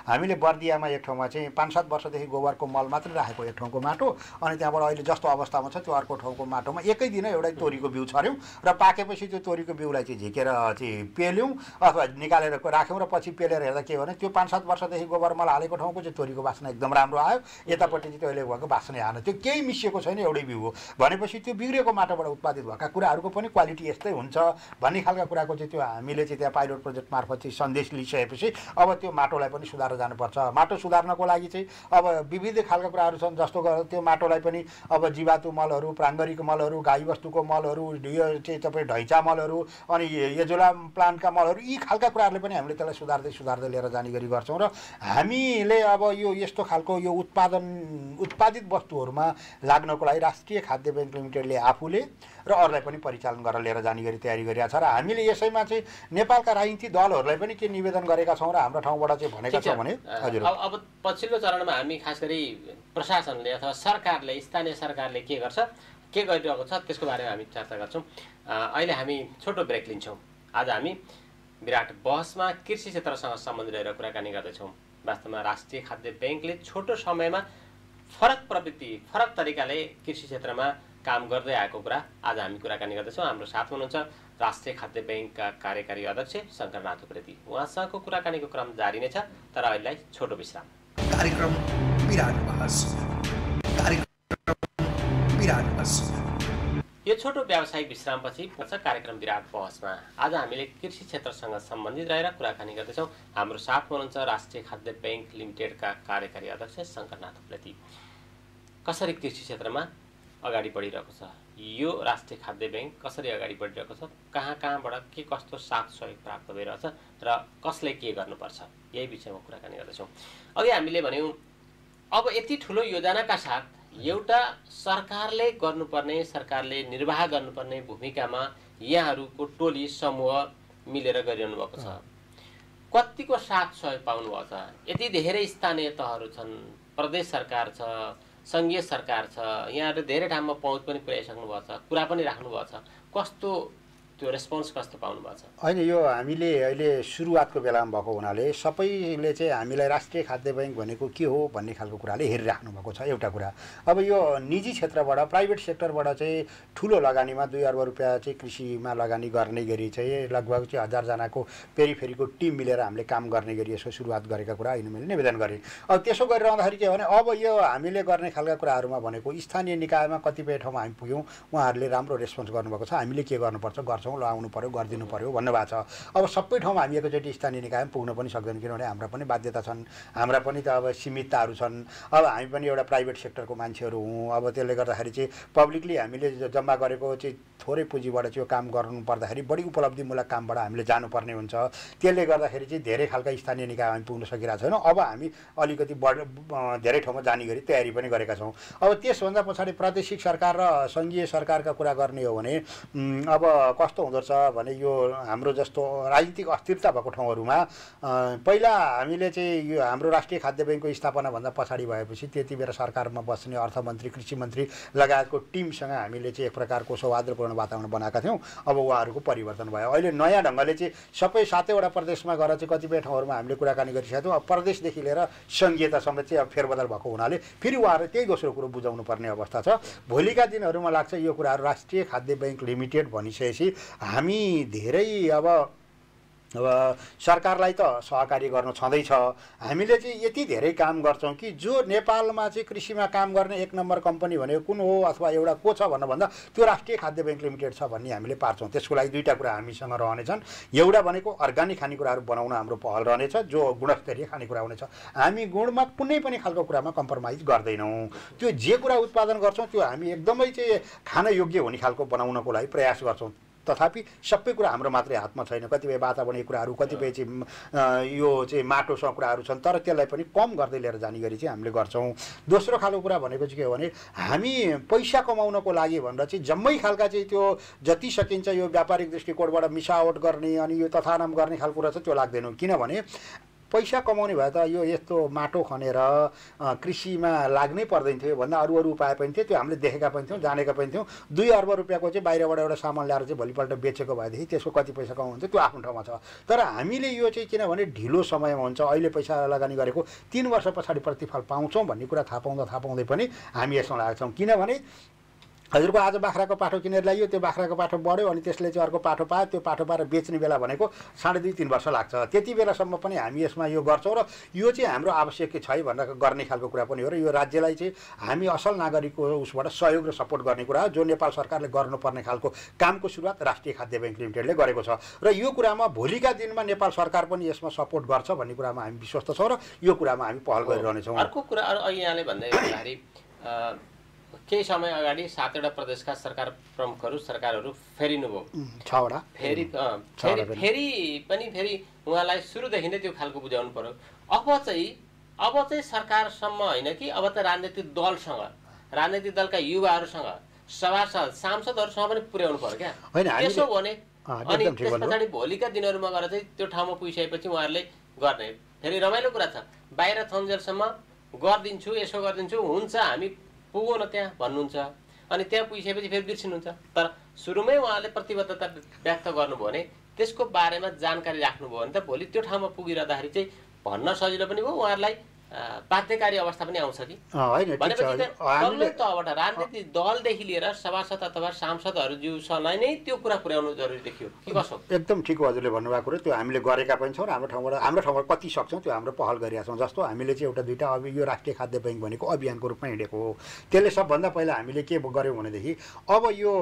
C: हामीले बर्दियामा एक ठाउँमा चाहिँ 5-7 वर्षदेखि गोबरको मल मात्रै राखेको एक ठाउँको माटो, अनि त्यहाँबाट अहिले जस्तो अवस्थामा छ त्यो अर्को ठाउँको माटोमा एकै दिन एउटा तोरीको बिउ छर्यौँ र पाकेपछि त्यो तोरीको बिउलाई चाहिँ झिकेर चाहिँ पेल्यौँ अथवा निकालेर राख्यौँ र पछि पेलेर हेर्दा के भने त्यो 5-7 वर्षदेखि गोबर मल हालेको ठाउँको चाहिँ तोरीको बासना एकदम राम्रो आयो, यतापट्टि चाहिँ त्यो अहिले भएको बासनै आएन। त्यो केही मिसिएको छैन, एउटै बिउ हो भनेपछि त्यो बिग्रेको माटोबाट उत्पादित भएका कुराहरूको पनि क्वालिटी यस्तै हुन्छ भन्ने खालका कुराको चाहिँ त्यो हामीले चाहिँ त्यहाँ पाइलट प्रोजेक्ट मार्फत चाहिँ सन्देश लिइसकेपछि अब त्यो माटोलाई पनि सुधारेर जानुपर्छ। माटो सुधार्नको लागि चाहिँ अब विविध खालका कुराहरू छन्, जस्तो त्यो माटोलाई पनि अब जीवातु मलहरू, प्राङ्गरिक मलहरू, गाईबस्तुको मलहरू, यो चाहिँ तपाईँ ढैँचा मलहरू अनि एजोला प्लान्टका मलहरू, यी खालका कुराहरूले पनि हामीले त्यसलाई सुधार्दै लिएर जाने गरी गर्छौँ। र हामीले अब यो यस्तो खालको यो उत्पादित वस्तुहरूमा लाग्नको लागि राष्ट्रिय खाद्य बैंक लिमिटेडले आफूले र अरूलाई पनि परिचालन गरेर लिएर जाने गरी तयारी गरिरहेको छ। र हामीले यसैमा चाहिँ नेपालका राजनीतिक दलहरूलाई पनि के निवेदन गरेका छौँ र हाम्रो ठाउँबाट चाहिँ भनेका छौँ भने हजुर
B: अब पछिल्लो चरणमा हामी खास गरी प्रशासनले अथवा सरकारले, स्थानीय सरकारले के गर्छ, के गरिरहेको छ त्यसको बारेमा हामी चर्चा गर्छौँ। अहिले हामी छोटो ब्रेक लिन्छौँ। आज हामी विराट बहसमा कृषि क्षेत्रसँग सम्बन्धित रहेर कुराकानी गर्दैछौँ। वास्तवमा राष्ट्रिय खाद्य बैंकले छोटो समयमा फरक प्रवृत्ति, फरक तरिकाले कृषि क्षेत्रमा काम गर्दै आएको कुरा आज हामी कुराकानी गर्दैछौँ। हाम्रो साथमा हुनुहुन्छ राष्ट्रिय खाद्य बैंकका कार्यकारी अध्यक्ष शङ्करनाथ उप्रेती। उहाँसँगको कुराकानीको क्रम जारी नै छ, तर अहिलेलाई छोटो विश्राम।
A: कार्यक्रम विराट बहस।
B: यो छोटो व्यावसायिक विश्रामपछि कार्यक्रम विराट बहसमा आज हामीले कृषि क्षेत्रसँग सम्बन्धित रहेर कुराकानी गर्दैछौँ। हाम्रो साथमा हुनुहुन्छ राष्ट्रिय खाद्य बैंक लिमिटेडका कार्यकारी अध्यक्ष शङ्करनाथ उप्रेती। कसरी कृषि क्षेत्रमा अगाडि बढिरहेको छ, यो राष्ट्रिय खाद्य बैंक कसरी अगाडि बढिरहेको छ, कहाँ कहाँबाट के कस्तो साथ सहयोग प्राप्त भइरहेछ र कसले के गर्नुपर्छ, यही विषयमा कुराकानी गर्दैछौँ। अघि हामीले भन्यौँ अब यति ठुलो योजनाका साथ एउटा सरकारले गर्नुपर्ने, सरकारले निर्वाह गर्नुपर्ने भूमिकामा यहाँहरूको टोली समूह मिलेर गरिरहनु भएको छ। कतिको साथ सहयोग पाउनुभएको छ? यति धेरै स्थानीय तहहरू छन्, प्रदेश सरकार छ, सङ्घीय सरकार छ, यहाँहरू धेरै ठाउँमा पहुँच पनि पुर्याइसक्नु भएको छ, कुरा पनि राख्नु भएको छ। कस्तो त्यो रेस्पोन्स कस्तो पाउनु भएको छ?
C: होइन, यो हामीले अहिले सुरुवातको बेलामा भएको हुनाले सबैले चाहिँ हामीलाई राष्ट्रिय खाद्य बैंक भनेको के हो भन्ने खालको कुराले हेरिराख्नु भएको छ। एउटा कुरा अब यो निजी क्षेत्रबाट, प्राइभेट सेक्टरबाट चाहिँ ठुलो लगानीमा 2 अर्ब रुपियाँ चाहिँ कृषिमा लगानी गर्ने गरी चाहिँ लगभग चाहिँ 1000जनाको पेरिफेरीको टिम मिलेर हामीले काम गर्ने गरी यसको सुरुवात गरेका कुरा अहिले मैले निवेदन गरेँ। अब त्यसो गरिरहँदाखेरि के भने अब यो हामीले गर्ने खालका कुराहरूमा भनेको स्थानीय निकायमा कतिपय ठाउँमा हामी पुग्यौँ, उहाँहरूले राम्रो रेस्पोन्स गर्नुभएको छ। हामीले के गर्नुपर्छ गर्छौँ, ल आउनु पऱ्यो, गरिदिनु पऱ्यो भन्नुभएको छ। अब सबै ठाउँमा हामी एकैचोटि स्थानीय निकायमा पुग्न पनि सक्दैन, किनभने हाम्रा पनि बाध्यता छन्, हाम्रा पनि त अब सीमितताहरू छन्। अब हामी पनि एउटा प्राइभेट सेक्टरको मान्छेहरू हौँ। अब त्यसले गर्दाखेरि चाहिँ पब्लिकली हामीले जम्मा गरेको चाहिँ थोरै पुँजीबाट चाहिँ यो काम गर्नु पर्दाखेरि बढी उपलब्धिमूलक कामबाट हामीले जानुपर्ने हुन्छ। त्यसले गर्दाखेरि चाहिँ धेरै खालका स्थानीय निकाय हामी पुग्न सकिरहेको छैनौँ। अब हामी अलिकति धेरै ठाउँमा जाने गरी तयारी पनि गरेका छौँ। अब त्यसभन्दा पछाडि प्रादेशिक सरकार र सङ्घीय सरकारका कुरा गर्ने हो भने अब कस्तो हुँदो रहेछ भने यो हाम्रो जस्तो राजनीतिक अस्थिरता भएको ठाउँहरूमा पहिला हामीले चाहिँ यो हाम्रो राष्ट्रिय खाद्य बैङ्कको स्थापनाभन्दा पछाडि भएपछि त्यति बेला सरकारमा बस्ने अर्थमन्त्री, कृषि मन्त्री लगायतको टिमसँग हामीले चाहिँ एक प्रकारको सौहार्दपूर्ण वातावरण बनाएका थियौँ। अब उहाँहरूको परिवर्तन भयो। अहिले नयाँ ढङ्गले चाहिँ सबै 7वटा प्रदेशमा गएर चाहिँ कतिपय ठाउँहरूमा हामीले कुराकानी गरिसकेका थियौँ। अब प्रदेशदेखि लिएर सङ्घीयता समेत चाहिँ अब फेरबदल भएको हुनाले फेरि उहाँहरू त्यही दोस्रो कुरो बुझाउनु पर्ने अवस्था छ। भोलिका दिनहरूमा लाग्छ यो कुराहरू राष्ट्रिय खाद्य बैङ्क लिमिटेड भनिसकेपछि हामी धेरै अब सरकारलाई त सहकारी गर्न छँदैछ। हामीले चाहिँ यति धेरै काम गर्छौँ कि जो नेपालमा चाहिँ कृषिमा काम गर्ने 1 नम्बर कम्पनी भनेको कुन हो अथवा एउटा को छ भन्दा त्यो राष्ट्रिय खाद्य बैङ्क लिमिटेड छ भन्ने हामीले पार्छौँ। त्यसको लागि दुईवटा कुरा हामीसँग रहनेछन्। एउटा भनेको अर्ग्यानिक खानेकुराहरू बनाउन हाम्रो पहल रहनेछ, जो गुणस्तरीय खानेकुरा हुनेछ। हामी गुणमा कुनै पनि खालको कुरामा कम्प्रोमाइज गर्दैनौँ। त्यो जे कुरा उत्पादन गर्छौँ त्यो हामी एकदमै चाहिँ खान योग्य हुने खालको बनाउनको लागि प्रयास गर्छौँ। तथापि सबै कुरा हाम्रो मात्रै हातमा छैन। कतिपय वातावरणीय कुराहरू, कतिपय चाहिँ यो चाहिँ माटोसँग कुराहरू छन्, तर त्यसलाई पनि कम गर्दै लिएर जाने गरी चाहिँ हामीले गर्छौँ। दोस्रो खालको कुरा भनेको चाहिँ के हो भने हामी पैसा कमाउनको लागि भनेर चाहिँ जम्मै खालका चाहिँ त्यो जति सकिन्छ यो व्यापारिक दृष्टिकोणबाट मिसावट गर्ने अनि यो तथानाम गर्ने खालको कुरा चाहिँ त्यो लाग्दैनौँ। किनभने पैसा कमाउने भए त यो यस्तो माटो खनेर कृषिमा लाग्नै पर्दैन थियो भन्दा अरू उपाय पनि थियो। त्यो हामीले देखेका पनि थियौँ, जानेका पनि थियौँ। 2 अर्ब रुपियाँको चाहिँ बाहिरबाट एउटा सामान ल्याएर चाहिँ भोलिपल्ट बेचेको भएदेखि त्यसको कति पैसा कमाउँथ्यो त्यो आफ्नो ठाउँमा छ। तर हामीले यो चाहिँ किनभने ढिलो समयमा हुन्छ, अहिले पैसा लगानी गरेको 3 वर्ष पछाडि प्रतिफल पाउँछौँ भन्ने कुरा थाहा पाउँदै पनि हामी यसमा लागेका छौँ। किनभने हजुरको आज बाख्राको पाठो किनेर ल्याइयो, त्यो बाख्राको पाठो बढ्यो अनि त्यसले चाहिँ अर्को पाठो पायो, त्यो पाठो पाएर बेच्ने बेला भनेको 2.5-3 वर्ष लाग्छ। त्यति बेलासम्म पनि हामी यसमा यो गर्छौँ र यो चाहिँ हाम्रो आवश्यक छ भनेर गर्ने खालको कुरा पनि हो। र यो राज्यलाई चाहिँ हामी असल नागरिकको उसबाट सहयोग र सपोर्ट गर्ने कुरा हो, जो नेपाल सरकारले गर्नुपर्ने खालको कामको सुरुवात राष्ट्रिय खाद्य बैङ्क लिमिटेडले गरेको छ। र यो कुरामा भोलिका दिनमा नेपाल सरकार पनि यसमा सपोर्ट गर्छ भन्ने कुरामा हामी विश्वस्त छौँ र यो कुरामा हामी पहल गरिरहनेछौँ।
B: अर्को कुरा यहाँले भन्दाखेरि केही समय अगाडि 7वटा प्रदेशका सरकार प्रमुखहरू सरकारहरू फेरिनुभयो।
C: 6वटा
B: फेरि उहाँलाई सुरुदेखि नै त्यो खालको बुझाउनु पर्यो। अब चाहिँ सरकारसम्म होइन कि अब त राजनीतिक राजनीतिक दलका युवाहरूसँग, सभासद, सांसदहरूसँग पनि पुर्याउनु पर्यो क्या। त्यसो भने अनि त्यस पछाडि भोलिका दिनहरूमा गएर चाहिँ त्यो ठाउँमा पुगिसकेपछि उहाँहरूले गर्ने फेरि रमाइलो कुरा छ। बाहिर थन्जेलसम्म गरिदिन्छु, यसो गरिदिन्छु, हुन्छ हामी पुगो न त्यहाँ भन्नुहुन्छ, अनि त्यहाँ पुगिसकेपछि फेरि बिर्सिनुहुन्छ। तर सुरुमै उहाँले प्रतिबद्धता व्यक्त गर्नुभयो भने, त्यसको बारेमा जानकारी राख्नुभयो भने त भोलि त्यो ठाउँमा पुगिरहँदाखेरि चाहिँ भन्न सजिलो पनि भयो, उहाँहरूलाई बाध्यकारी अवस्था पनि आउँछ कि भनेपछि डल्लै तहबाट राजनीतिक दलदेखि लिएर सभासद अथवा सांसदहरूज्यूसँग नै त्यो कुरा पुर्याउनु जरुरी देखियो कि कसो?
C: एकदम ठिक हो हजुरले भन्नुभएको कुरो। त्यो हामीले गरेका पनि छौँ र हाम्रो ठाउँबाट कति सक्छौँ त्यो हाम्रो पहल गरिरहेका छौँ। जस्तो हामीले चाहिँ एउटा दुईवटा अब यो राष्ट्रिय खाद्य बैङ्क भनेको अभियानको रूपमा हिँडेको हो। त्यसले सबभन्दा पहिला हामीले के गर्यौँ भनेदेखि अब यो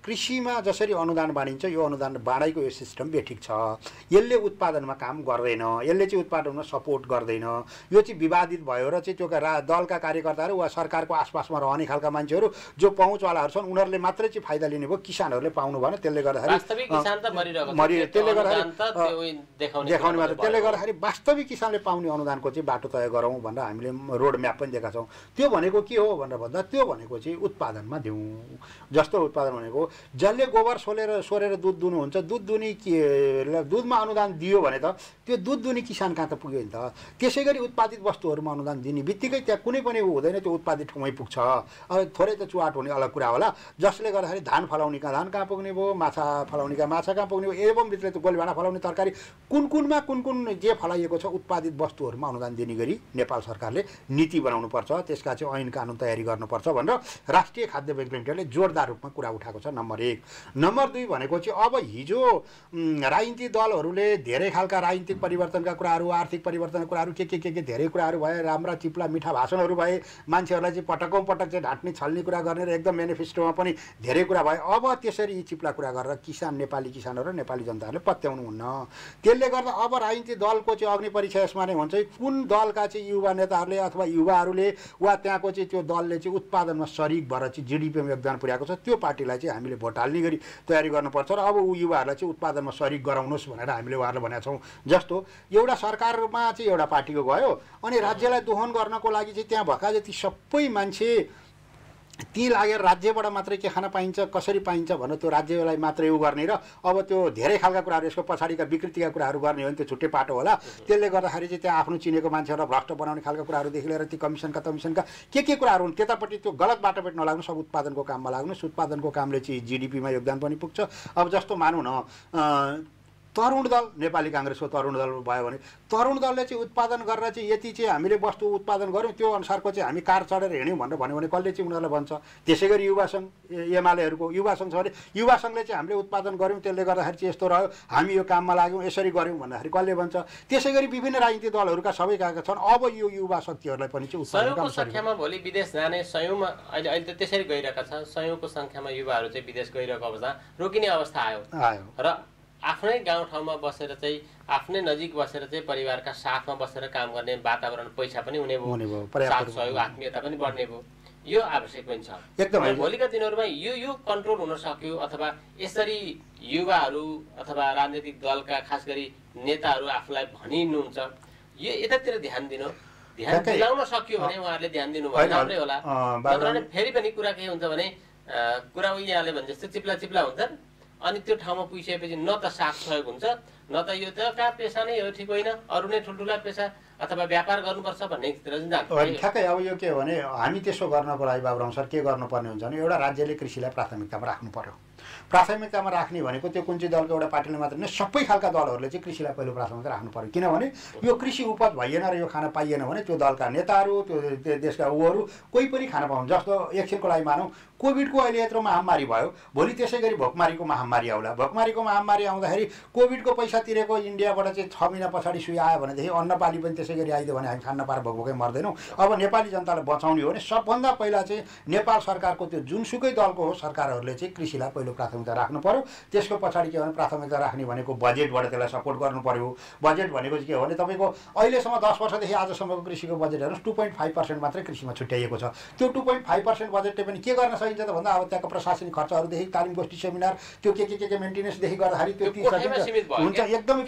C: कृषिमा जसरी अनुदान बाँडिन्छ यो अनुदान बाँडाइको यो सिस्टम बेठिक छ। यसले उत्पादनमा काम गर्दैन, यसले चाहिँ उत्पादनमा सपोर्ट गर्दैन। यो चाहिँ विवादित भयो र चाहिँ त्यो दलका कार्यकर्ताहरू वा सरकारको आसपासमा रहने खालका मान्छेहरू जो पहुँचवालाहरू छन् उनीहरूले मात्रै चाहिँ फाइदा लिने भयो, किसानहरूले पाउनु भएन। त्यसले गर्दाखेरि देखाउने मात्र। त्यसले गर्दाखेरि वास्तविक किसानले पाउने अनुदानको चाहिँ बाटो तय गरौँ भनेर हामीले रोड म्याप पनि दिएका छौँ। त्यो भनेको के हो भनेर भन्दा त्यो भनेको चाहिँ उत्पादनमा दिउँ। जस्तो उत्पादन भनेको जसले गोबर सोरेर दुध दुनुहुन्छ, दुधमा अनुदान दियो भने त त्यो दुध दुने किसान कहाँ त पुग्यो नि त। त्यसै गरी उत्पादित वस्तुहरूमा अनुदान दिने बित्तिकै त्यहाँ कुनै पनि हुँदैन, त्यो उत्पादित ठाउँमै पुग्छ। अब थोरै त चुवाट हुने अलग कुरा होला, जसले गर्दाखेरि धान फलाउनेका धान कहाँ पुग्ने भयो, माछा फलाउनेका माछा कहाँ पुग्ने भयो, एवं भित्र त्यो गोलभाँडा फलाउने तरकारी कुन जे फलाइएको छ उत्पादित वस्तुहरूमा अनुदान दिने गरी नेपाल सरकारले नीति बनाउनुपर्छ। त्यसका चाहिँ ऐन कानुन तयारी गर्नुपर्छ भनेर राष्ट्रिय खाद्य बैङ्क लिमिटेडले जोरदार रूपमा कुरा उठाएको छ। नम्बर 1। नम्बर 2 भनेको चाहिँ अब हिजो राजनीतिक दलहरूले धेरै खालका राजनीतिक परिवर्तनका कुराहरू, आर्थिक परिवर्तनका कुराहरू, के धेरै कुराहरू भए, राम्रा चिप्ला मिठा भाषणहरू भए, मान्छेहरूलाई चाहिँ पटकौँ पटक चाहिँ ढाँट्ने छल्ने कुरा गर्ने र एकदम मेनिफेस्टोमा पनि धेरै कुरा भयो। अब त्यसरी यी चिप्ला कुरा गरेर नेपाली किसानहरू र नेपाली जनताहरूले पत्याउनु हुन्न। त्यसले गर्दा अब राजनीतिक दलको चाहिँ अग्नि परीक्षा यसमा नै हुन्छ, कुन दलका चाहिँ युवा नेताहरूले अथवा युवाहरूले वा त्यहाँको चाहिँ त्यो दलले चाहिँ उत्पादनमा सरिक भएर चाहिँ जिडिपीमा योगदान पुर्याएको छ त्यो पार्टीलाई चाहिँ हामीले भोट हाल्ने गरी तयारी गर्नुपर्छ र अब ऊ युवाहरूलाई चाहिँ उत्पादनमा सरिक गराउनुहोस् भनेर हामीले उहाँहरूलाई भनेका छौँ। जस्तो एउटा सरकारमा चाहिँ एउटा पार्टीको गयो अनि राज्यलाई दोहन गर्नको लागि चाहिँ त्यहाँ भएका जति सबै मान्छे ती लागेर राज्यबाट मात्रै के खान पाइन्छ, कसरी पाइन्छ भनेर त्यो राज्यलाई मात्रै गर्ने र अब त्यो धेरै खालका कुराहरू यसको पछाडिका विकृतिका कुराहरू गर्ने हो भने त्यो छुट्टै पाटो होला। त्यसले गर्दाखेरि चाहिँ त्यहाँ आफ्नो चिनेको मान्छेहरूलाई भ्रष्ट बनाउने खालका कुराहरूदेखि लिएर ती कमिसनका के कुराहरू हुन् त्यतापट्टि त्यो गलत बाटोपट्टि नलाग्नु, सब उत्पादनको काममा लाग्नुहोस्। उत्पादनको कामले चाहिँ जिडिपीमा योगदान पनि पुग्छ। अब जस्तो मानौँ न तरुण दल, नेपाली काङ्ग्रेसको तरुण दल भयो भने तरुण दलले चाहिँ उत्पादन गरेर चाहिँ यति चाहिँ हामीले वस्तु उत्पादन गऱ्यौँ त्यो अनुसारको चाहिँ हामी कार चढेर हिँड्यौँ भनेर भन्यो भने कसले चाहिँ उनीहरूलाई भन्छ? त्यसै गरी युवा सङ्घ, एमालेहरूको युवा सङ्घ छ भने युवा सङ्घले चाहिँ हामीले उत्पादन गऱ्यौँ त्यसले गर्दाखेरि चाहिँ यस्तो रह्यो, हामी यो काममा लाग्यौँ, यसरी गऱ्यौँ भन्दाखेरि कसले भन्छ? त्यसै गरी विभिन्न राजनीतिक दलहरूका सबै गएका छन्। अब यो युवा शक्तिहरूलाई पनि चाहिँ
B: सयौँको सङ्ख्यामा भोलि विदेश जाने, सयौँमा अहिले त त्यसरी गइरहेका छन्, सयौँको सङ्ख्यामा युवाहरू चाहिँ विदेश गइरहेको अवस्था रोकिने अवस्था आयो र आफ्नै गाउँठाउँमा बसेर चाहिँ आफ्नै नजिक बसेर चाहिँ परिवारका साथमा बसेर काम गर्ने वातावरण, पैसा पनि हुने भयो, साथ सहयोग आत्मीयता पनि बढ्ने भयो। यो आवश्यक पनि छ एकदमै। भोलिका दिनहरूमा यो कन्ट्रोल हुन सक्यो अथवा यसरी युवाहरू अथवा राजनीतिक दलका खास गरी नेताहरू आफूलाई भनिनुहुन्छ यो यतातिर ध्यान दिलाउन सक्यो भने उहाँहरूले ध्यान दिनु भने राम्रै होला। नत्र फेरि पनि कुरा के हुन्छ भने कुरा यहाँले भने जस्तो चिप्ला चिप्ला हुन्छन् अनि त्यो ठाउँमा पुगिसकेपछि न त साथ सहयोग हुन्छ न त यो त कहाँ पेसा नै हो, ठिक होइन, अरू नै ठुल्ठुला पेसा अथवा व्यापार गर्नुपर्छ भन्नेतिर चाहिँ
C: ठ्याक्कै। अब यो के हो भने हामी त्यसो गर्नको लागि बाबुराम सर के गर्नुपर्ने हुन्छ भने एउटा राज्यले कृषिलाई प्राथमिकतामा राख्नु पर्यो। प्राथमिकतामा राख्ने भनेको त्यो कुन चाहिँ दलको एउटा पार्टीले मात्र नै सबै खालका दलहरूले चाहिँ कृषिलाई पहिलो प्राथमिकता राख्नु पर्यो। किनभने यो कृषि उपज भइएन र यो खान पाइएन भने त्यो दलका नेताहरू, त्यो देशका उहरू कोही पनि खान पाउनु। जस्तो एकछिनको लागि मानौँ कोभिडको अहिले यत्रो महामारी भयो, भोलि त्यसै गरी भोकमारीको महामारी आउला। भोकमारीको महामारी आउँदाखेरि कोभिडको पैसा तिरेको इन्डियाबाट चाहिँ 6 महिना पछाडि सुई आयो भनेदेखि अन्नपाली पनि त्यसै गरी आइदियो भने हामी खान नपाएर भोकभोकै मर्दैनौँ। अब नेपाली जनतालाई बचाउने हो भने सबभन्दा पहिला चाहिँ नेपाल सरकारको त्यो जुनसुकै दलको हो सरकारहरूले चाहिँ कृषिलाई पहिलो प्राथमिकता राख्नु पर्यो। त्यसको पछाडि के भने प्राथमिकता राख्ने भनेको बजेटबाट त्यसलाई सपोर्ट गर्नु पर्यो। बजेट भनेको चाहिँ के हो भने तपाईँको अहिलेसम्म 10 वर्षदेखि आजसम्मको कृषिको बजेट हेर्नुहोस् 2.5% मात्रै कृषिमा छुट्याइएको छ। त्यो 2.5% बजेटले पनि के गर्न सकिन्छ त भन्दा अब त्यहाँको प्रशासनिक खर्चहरूदेखि तालिम गोष्ठी सेमिनार त्यो के मेन्टेनेन्सदेखि गर्दाखेरि त्यो हुन्छ एकदमै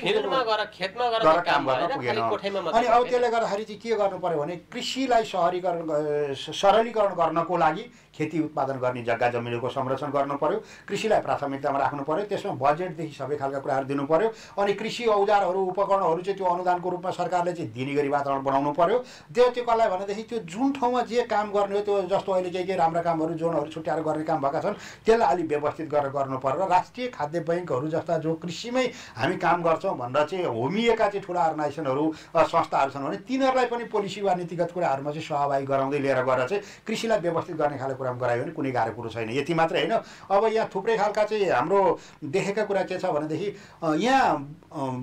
C: काम गर्न पुगेन। अनि अब त्यसले गर्दाखेरि चाहिँ के गर्नु पर्यो भने कृषिलाई सरलीकरण गर्नको लागि खेती उत्पादन गर्ने जग्गा जमिनहरूको संरक्षण गर्नु पर्यो, कृषिलाई प्राथमिकतामा राख्नु पर्यो, त्यसमा बजेटदेखि सबै खालका कुराहरू दिनु पर्यो। अनि कृषि औजारहरू उपकरणहरू चाहिँ त्यो अनुदानको रूपमा सरकारले चाहिँ दिने गरी वातावरण बनाउनु पर्यो। त्यो कसलाई भनेदेखि त्यो जुन ठाउँमा जे काम गर्ने हो त्यो जस्तो अहिले के राम्रा कामहरू जोनहरू छुट्याएर गर्ने काम भएका छन् त्यसलाई अलिक व्यवस्थित गरेर गर्नु पर्यो। र राष्ट्रिय खाद्य बैङ्कहरू जस्ता जो कृषिमै हामी काम गर्छौँ भनेर चाहिँ होमिएका चाहिँ ठुला अर्गनाइजेसनहरू संस्थाहरू छन् भने तिनीहरूलाई पनि पोलिसी वा नीतिगत कुराहरूमा चाहिँ सहभागी गराउँदै लिएर गएर चाहिँ कृषिलाई व्यवस्थित गर्ने खालको कुरा गरायो भने कुनै गाह्रो कुरो छैन। यति मात्रै होइन, अब यहाँ थुप्रै खालका चाहिँ हाम्रो देखेका कुरा के छ भनेदेखि यहाँ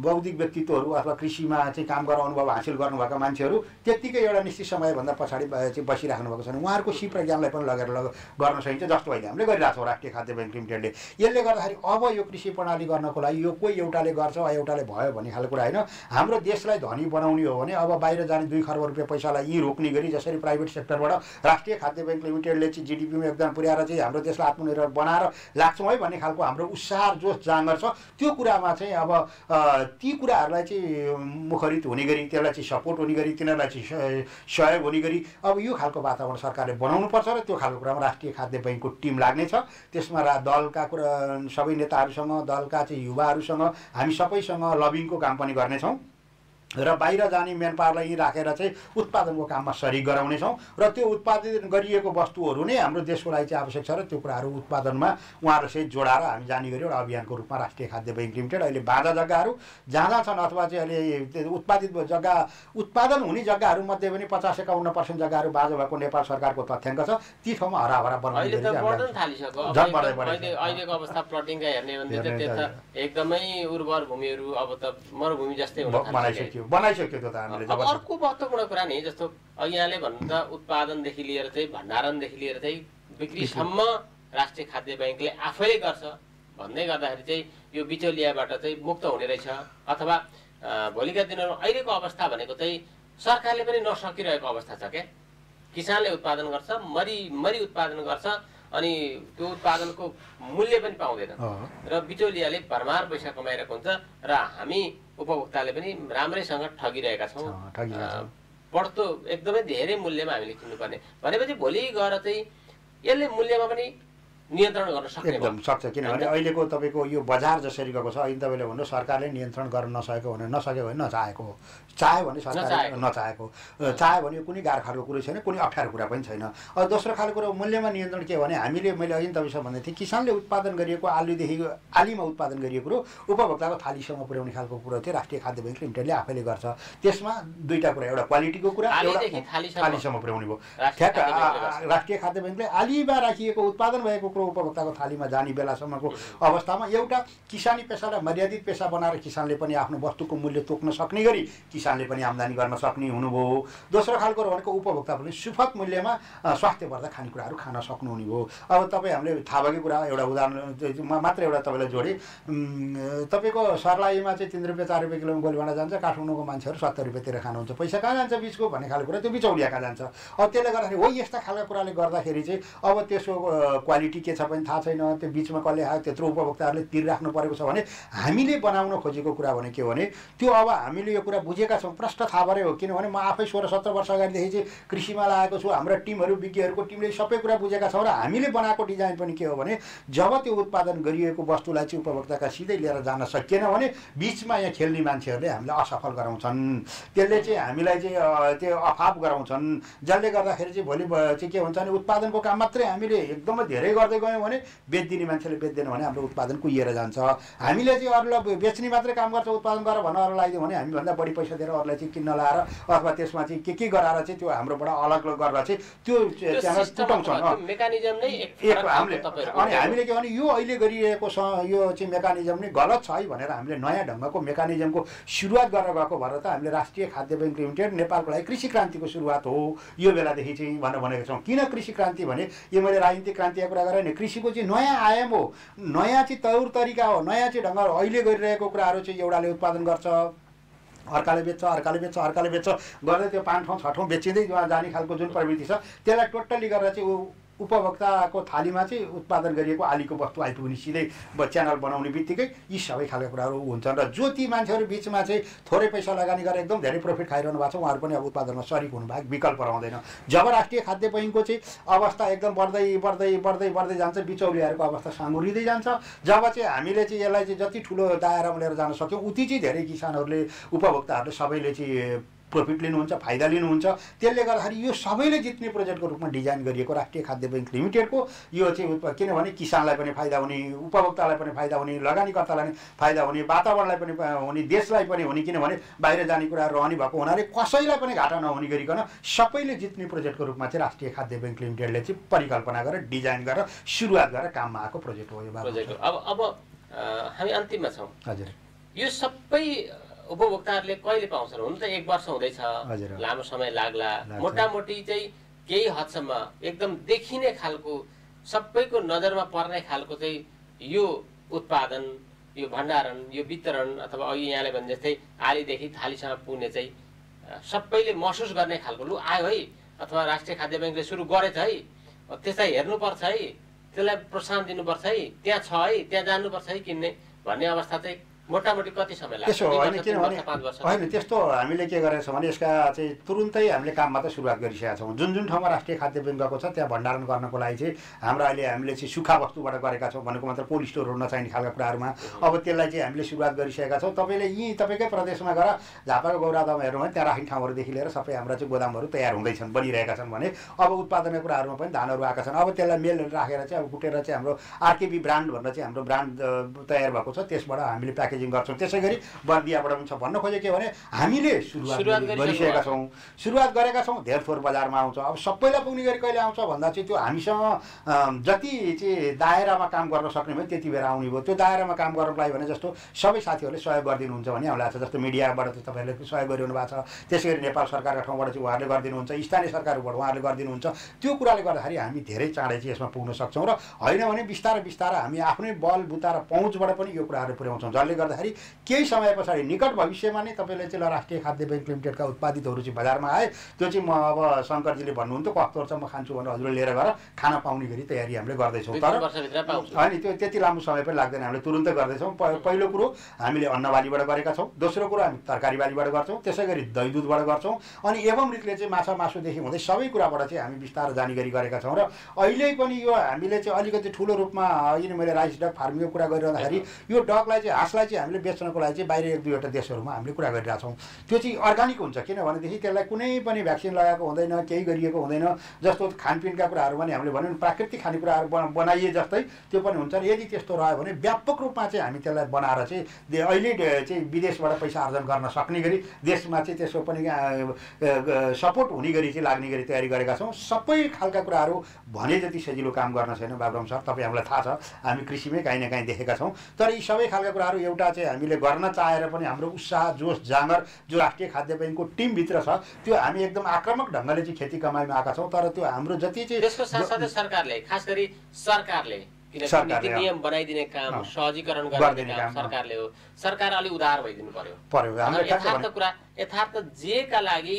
C: बौद्धिक व्यक्तित्वहरू अथवा कृषिमा चाहिँ काम गरेर अनुभव हासिल गर्नुभएका मान्छेहरू त्यत्तिकै एउटा निश्चित समयभन्दा पछाडि चाहिँ बसिराख्नु भएको छैन। उहाँहरूको सिप र ज्ञानलाई पनि लगेर गर्न सकिन्छ। जस्तो अहिले हामीले गरिरहेको छौँ राष्ट्रिय खाद्य बैङ्क लिमिटेडले। यसले गर्दाखेरि अब यो कृषि प्रणाली गर्नको लागि यो कोही एउटाले गर्छ एउटाले भयो भन्ने खालको कुरा होइन। हाम्रो देशलाई धनी बनाउने हो भने अब बाहिर जाने 2 खर्ब रुपियाँ पैसालाई यहीँ रोक्ने गरी जसरी प्राइभेट सेक्टरबाट राष्ट्रिय खाद्य बैङ्क लिमिटेडले चाहिँ जिडिपीमा योगदान पुर्याएर चाहिँ हाम्रो देशलाई आत्मनिर्भर बनाएर लाग्छौँ है भन्ने खालको हाम्रो उत्साह जोस जाँगर छ। त्यो कुरामा चाहिँ अब ती कुराहरूलाई चाहिँ मुखरित हुने गरी त्यसलाई चाहिँ सपोर्ट हुने गरी तिनीहरूलाई चाहिँ सहयोग हुने गरी अब यो खालको वातावरण सरकारले बनाउनुपर्छ र त्यो खालको कुरामा राष्ट्रिय खाद्य बैङ्कको टिम लाग्नेछ। त्यसमा दलका कुरा सबै नेताहरूसँग, दलका चाहिँ युवाहरूसँग हामी सबैसँग लबिङको काम पनि गर्नेछौँ र बाहिर जाने मेन पावरलाई यहीँ राखेर चाहिँ उत्पादनको काममा सरिक गराउनेछौँ र त्यो उत्पादन गरिएको वस्तुहरू नै हाम्रो देशको लागि चाहिँ आवश्यक छ र त्यो कुराहरू उत्पादनमा उहाँहरूसहित जोडाएर हामी जाने गरी एउटा अभियानको रूपमा राष्ट्रिय खाद्य बैङ्क लिमिटेड अहिले बाँझा जग्गाहरू जहाँ जहाँ छन् अथवा चाहिँ अहिले उत्पादित जग्गा उत्पादन हुने जग्गाहरूमध्ये पनि 50-51% जग्गाहरू बाँझो भएको नेपाल सरकारको तथ्याङ्क छ। ती ठाउँमा हराभरा बनाउने
B: अहिलेको अवस्था प्लटिङका हेर्ने हो भने एकदमै उर्वर भूमिहरू अब त मरुभूमि जस्तै हुन थालिसक्यो।
C: बनाइसक्यो त्यो त हामीले
B: अब अर्को महत्त्वपूर्ण कुरा नि जस्तो यहाँले भन्दा उत्पादनदेखि लिएर चाहिँ भण्डारणदेखि लिएर चाहिँ बिक्रीसम्म राष्ट्रिय खाद्य बैंकले आफैले गर्छ भन्दै गर्दाखेरि चाहिँ यो बिचौलियाबाट चाहिँ मुक्त हुने रहेछ अथवा भोलिका दिनहरुमा अहिलेको अवस्था भनेको चाहिँ सरकारले पनि नसकिरहेको अवस्था छ के किसानले उत्पादन गर्छ मरी उत्पादन गर्छ अनि त्यो उत्पादनको मूल्य पनि पाउँदैन र बिचौलियाले भरमार पैसा कमाइरहेको हुन्छ र हामी उपभोक्ताले पनि राम्रैसँग ठगिरहेका छौँ बढ्दो एकदमै धेरै मूल्यमा हामीले किन्नुपर्ने भनेपछि भोलि गएर चाहिँ यसले मूल्यमा पनि नियन्त्रण गर्न सक्ने
C: एकदम सक्छ किनभने अहिलेको तपाईको यो बजार जसरी गएको छ अहिले तपाईले भन्नु सरकारले नियन्त्रण गर्न नसकेको भने नचाहेको हो चाह्यो भने सरकारले नचाहेको चाह्यो भने कुनै गाह्रो खालको कुरो छैन कुनै अप्ठ्यारो कुरा पनि छैन अब दोस्रो खालको कुरो मूल्यमा नियन्त्रण के भने हामीले मैले अघि तपाईसँग भन्दै थिएँ किसानले उत्पादन गरिएको आलुमा उत्पादन गरिएको कुरो उपभोक्ताको थालीसम्म पुर्याउने खालको कुरो चाहिँ राष्ट्रिय खाद्य बैंक लिमिटेडले आफैले गर्छ त्यसमा दुईटा कुरा एउटा क्वालिटीको कुरा एउटा थालीसम्म पुर्याउने भयो राष्ट्रिय खाद्य बैंकले आलीमा राखिएको उत्पादन भएको कुरो उपभोक्ताको थालीमा जाने बेलासम्मको अवस्थामा एउटा किसानी पेसालाई मर्यादित पेसा बनाएर किसानले पनि आफ्नो वस्तुको मूल्य तोक्न सक्ने गरी किसानले पनि आम्दानी गर्न सक्ने हुनुभयो दोस्रो खालको भनेको उपभोक्ता पनि सुपथ मूल्यमा स्वास्थ्यवर्धक खानेकुराहरू खान सक्नुहुने भयो अब तपाईँ हामीले थाहा भएको कुरा एउटा उदाहरण मात्र एउटा तपाईँलाई जोडेँ तपाईँको सर्लाहीमा चाहिँ 3 रुपियाँ 4 रुपियाँ किलोमा गोली भाँडा जान्छ काठमाडौँको मान्छेहरू 70 रुपियाँतिर खानुहुन्छ पैसा कहाँ जान्छ बिचको भन्ने खालको कुरा त्यो बिचौलिया कहाँ जान्छ अब त्यसले गर्दाखेरि हो यस्ता खालका कुराले गर्दाखेरि चाहिँ अब त्यसको क्वालिटी के छ पनि थाहा छैन त्यो बिचमा कसले आयो त्यत्रो उपभोक्ताहरूले तिरिराख्नु परेको छ भने हामीले बनाउन खोजेको कुरा भने के हो भने त्यो अब हामीले यो कुरा बुझेका छौँ प्रश्न थाहा भए हो किनभने म आफै 16-17 वर्ष अगाडिदेखि चाहिँ कृषिमा लागेको छु हाम्रा टिमहरू विज्ञहरूको टिमले सबै कुरा बुझेका छौँ र हामीले बनाएको डिजाइन पनि के हो भने जब त्यो उत्पादन गरिएको वस्तुलाई चाहिँ उपभोक्ताका सिधै लिएर जान सकिएन भने बिचमा यहाँ खेल्ने मान्छेहरूले हामीलाई असफल गराउँछन् त्यसले चाहिँ हामीलाई चाहिँ त्यो अभाव गराउँछन् जसले गर्दाखेरि चाहिँ भोलि चाहिँ के हुन्छ भने उत्पादनको काम मात्रै हामीले एकदमै धेरै गर्दै गयौँ भने बेच्दिने मान्छेले बेच्दैन भने हाम्रो उत्पादन कुहिएर जान्छ हामीले चाहिँ अरूलाई बेच्ने मात्रै काम गर्छ उत्पादन गरेर भनेर अरूलाई लगाइदियो भने हामीभन्दा बढी पैसा दिएर अरूलाई चाहिँ किन्न लाएर अथवा त्यसमा चाहिँ के गराएर चाहिँ त्यो हाम्रोबाट अलग गरेर चाहिँ त्यो त्यहाँ टुटाउँछन् अनि हामीले के भने यो अहिले गरिरहेको यो चाहिँ मेकानिजम नै गलत छ है भनेर हामीले नयाँ ढङ्गको मेकानिजमको सुरुवात गरेर गएको भएर त हामीले राष्ट्रिय खाद्य बैंक लिमिटेड नेपालको लागि कृषि क्रान्तिको सुरुवात हो यो बेलादेखि चाहिँ भनेको छौँ किन कृषि क्रान्ति भने यो मैले राजनीतिक क्रान्तिको कुरा गरेँ नि कृषिको चाहिँ नयाँ आयाम हो नयाँ चाहिँ तौर तरिका हो नयाँ चाहिँ ढङ्ग अहिले गरिरहेको कुराहरू चाहिँ एउटाले उत्पादन गर्छ अर्काले बेच्छ गर्दै त्यो 5 ठाउँ 6 ठाउँ बेचिँदै जाने खालको जुन प्रवृत्ति छ त्यसलाई टोटल्ली गरेर चाहिँ उपभोक्ताको थालीमा चाहिँ उत्पादन गरिएको आलीको वस्तु आइपुग्ने सिधै च्यानल बनाउने बित्तिकै यी सबै खालका कुराहरू हुन्छन् र जो ती मान्छेहरू बिचमा चाहिँ थोरै पैसा लगानी गरेर एकदम धेरै प्रफिट खाइरहनु भएको छ उहाँहरू पनि अब उत्पादनमा सरिक हुनु भएको विकल्प रहँदैन जब राष्ट्रिय खाद्य बैंकको चाहिँ अवस्था एकदम बढ्दै जान्छ बिचौलियाहरूको अवस्था साँगुरिँदै जान्छ जब चाहिँ हामीले चाहिँ यसलाई चाहिँ जति ठुलो दायरामा लिएर जान सक्यौँ उति चाहिँ धेरै किसानहरूले उपभोक्ताहरूले सबैले चाहिँ प्रफिट लिनुहुन्छ फाइदा लिनुहुन्छ त्यसले गर्दाखेरि यो सबैले जित्ने प्रोजेक्टको रूपमा डिजाइन गरिएको राष्ट्रिय खाद्य बैंक लिमिटेडको यो चाहिँ किनभने किसानलाई पनि फाइदा हुने उपभोक्तालाई पनि फाइदा हुने लगानीकर्तालाई पनि फाइदा हुने वातावरणलाई पनि हुने देशलाई पनि हुने किनभने बाहिर जाने कुराहरू रहने भएको हुनाले कसैलाई पनि घाटा नहुने गरिकन सबैले जित्ने प्रोजेक्टको रूपमा चाहिँ राष्ट्रिय खाद्य बैंक लिमिटेडले चाहिँ परिकल्पना गरेर डिजाइन गरेर सुरुवात गरेर काममा आएको प्रोजेक्ट हो यो
B: प्रोजेक्ट अब हामी अन्तिममा छौँ
C: हजुर
B: यो सबै उपभोक्ताहरूले कहिले पाउँछन् हुन त 1 वर्ष हुँदैछ लामो समय लाग्ला मोटामोटी चाहिँ केही हदसम्म एकदम देखिने खालको सबैको नजरमा पर्ने खालको चाहिँ यो उत्पादन यो भण्डारण यो वितरण अथवा अघि यहाँले भने जस्तै आलीदेखि थालीसम्म पुग्ने चाहिँ सबैले महसुस गर्ने खालको लु आयो है अथवा राष्ट्रिय खाद्य बैंकले सुरु गरेछ है त्यसलाई हेर्नुपर्छ है त्यसलाई प्रोत्साहन दिनुपर्छ है त्यहाँ छ है त्यहाँ जानुपर्छ है किन्ने भन्ने अवस्था चाहिँ मोटामोटी कति समय लाग्छ
C: त्यसो होइन किनभने होइन त्यस्तो हामीले के गरेका छौँ भने यसका चाहिँ तुरुन्तै हामीले काममा त सुरुवात गरिसकेका छौँ जुन ठाउँमा राष्ट्रिय खाद्य बैंक गएको छ त्यहाँ भण्डारण गर्नको लागि चाहिँ हाम्रो अहिले हामीले चाहिँ सुक्खा वस्तुबाट गरेका छौँ भनेको मतलब कोल्ड स्टोरहरू नचाहिने खालका कुराहरूमा अब त्यसलाई चाहिँ हामीले सुरुवात गरिसकेका छौँ तपाईँले यहीँ तपाईँकै प्रदेशमा गएर झापाको गौरादमा हेर्नु भने त्यहाँ राख्ने ठाउँहरूदेखि लिएर सबै हाम्रा चाहिँ गोदामहरू तयार हुँदैछन् बनिरहेका छन् भने अब उत्पादनका कुराहरूमा पनि धानहरू आएका छन् अब त्यसलाई मेल राखेर चाहिँ अब कुटेर चाहिँ हाम्रो आरकेबी ब्रान्ड भनेर चाहिँ हाम्रो ब्रान्ड तयार भएको छ त्यसबाट हामीले प्याकेज प्याकेजिङ गर्छौँ। त्यसै गरी बर्दियाबाट पनि छ। भन्न खोजेको के भने हामीले सुरुवात गरिसकेका छौँ, सुरुवात गरेका छौँ। धेर थोर बजारमा आउँछ। अब सबैलाई पुग्ने गरी कहिले आउँछ भन्दा चाहिँ त्यो हामीसँग जति चाहिँ दायरामा काम गर्न सक्ने भयो त्यति बेला आउने भयो। त्यो दायरामा काम गर्नको लागि भने जस्तो सबै साथीहरूले सहयोग गरिदिनुहुन्छ भन्ने हामीलाई लाग्छ। जस्तो मिडियाबाट चाहिँ तपाईँहरूले सहयोग गरिरहनु भएको छ, त्यसै गरी नेपाल सरकारका ठाउँबाट चाहिँ उहाँहरूले गरिदिनुहुन्छ, स्थानीय सरकारबाट उहाँहरूले गरिदिनुहुन्छ। त्यो कुराले गर्दाखेरि हामी धेरै चाँडै चाहिँ यसमा पुग्न सक्छौँ र होइन भने बिस्तारै बिस्तारै हामी आफ्नै बल बुता र पहुँचबाट पनि यो कुराहरू पुर्याउँछौँ, जसले गर्दाखेरि केही समय पछाडि निकट भविष्यमा नै तपाईँले चाहिँ राष्ट्रिय खाद्य ब्याङ्क लिमिटेडका उत्पादितहरू चाहिँ बजारमा आए त्यो चाहिँ म अब शङ्करजीले भन्नुहुन्थ्यो कस्तो छ म खान्छु भनेर हजुरले लिएर गएर खान पाउने गरी तयारी हामीले गर्दैछौँ। तर होइन त्यो त्यति लामो समय पनि लाग्दैन, हामीले तुरुन्तै गर्दैछौँ। पहिलो कुरो हामीले अन्नबालीबाट गरेका छौँ, दोस्रो कुरो हामी तरकारी बालीबाट गर्छौँ, त्यसै गरी दही दुधबाट गर्छौँ, अनि एवं रीतिले चाहिँ माछा मासुदेखि हुँदै सबै कुराबाट चाहिँ हामी बिस्तारै जानकारी गरेका छौँ। र अहिले पनि यो हामीले चाहिँ अलिकति ठुलो रूपमा अहिले मैले राइस डक फार्मिङको कुरा गरिरहँदाखेरि यो डकलाई चाहिँ हाँसलाई चाहिँ हामीले बेच्नको लागि चाहिँ बाहिर 1-2वटा देशहरूमा हामीले कुरा गरिरहेका छौँ। त्यो चाहिँ अर्ग्यानिक हुन्छ, किनभनेदेखि त्यसलाई कुनै पनि भ्याक्सिन लगाएको हुँदैन, केही गरिएको हुँदैन। जस्तो खानपिनका कुराहरू पनि हामीले भन्यौँ प्राकृतिक खानेकुराहरू बनाइए जस्तै त्यो पनि हुन्छ। र यदि त्यस्तो रह्यो भने व्यापक रूपमा चाहिँ हामी त्यसलाई बनाएर चाहिँ अहिले चाहिँ विदेशबाट पैसा आर्जन गर्न सक्ने गरी देशमा चाहिँ त्यसको पनि सपोर्ट हुने गरी चाहिँ लाग्ने गरी तयारी गरेका छौँ। सबै खालका कुराहरू भने जति सजिलो काम गर्न छैन बाबुराम सर, तपाईँ हामीलाई थाहा छ, हामी कृषिमै काहीँ न काहीँ देखेका छौँ। तर यी सबै खालका कुराहरू एउटा चाहिँ हामीले गर्न चाहेर पनि हाम्रो उत्साह जोस जाँगर जो राष्ट्रिय खाद्य ब्याङ्कको टिमभित्र छ त्यो हामी एकदम आक्रामक ढङ्गले चाहिँ खेती कमाइमा आएका छौँ। तर त्यो हाम्रो जति चाहिँ
B: त्यसको साथसाथै सरकारले खास गरी सरकारले किनकि नियम बनाइदिने काम सहजीकरण गर्ने काम सरकारले हो। सरकार अलि उदार भइदिनु पर्यो। यथार्थ जेका लागि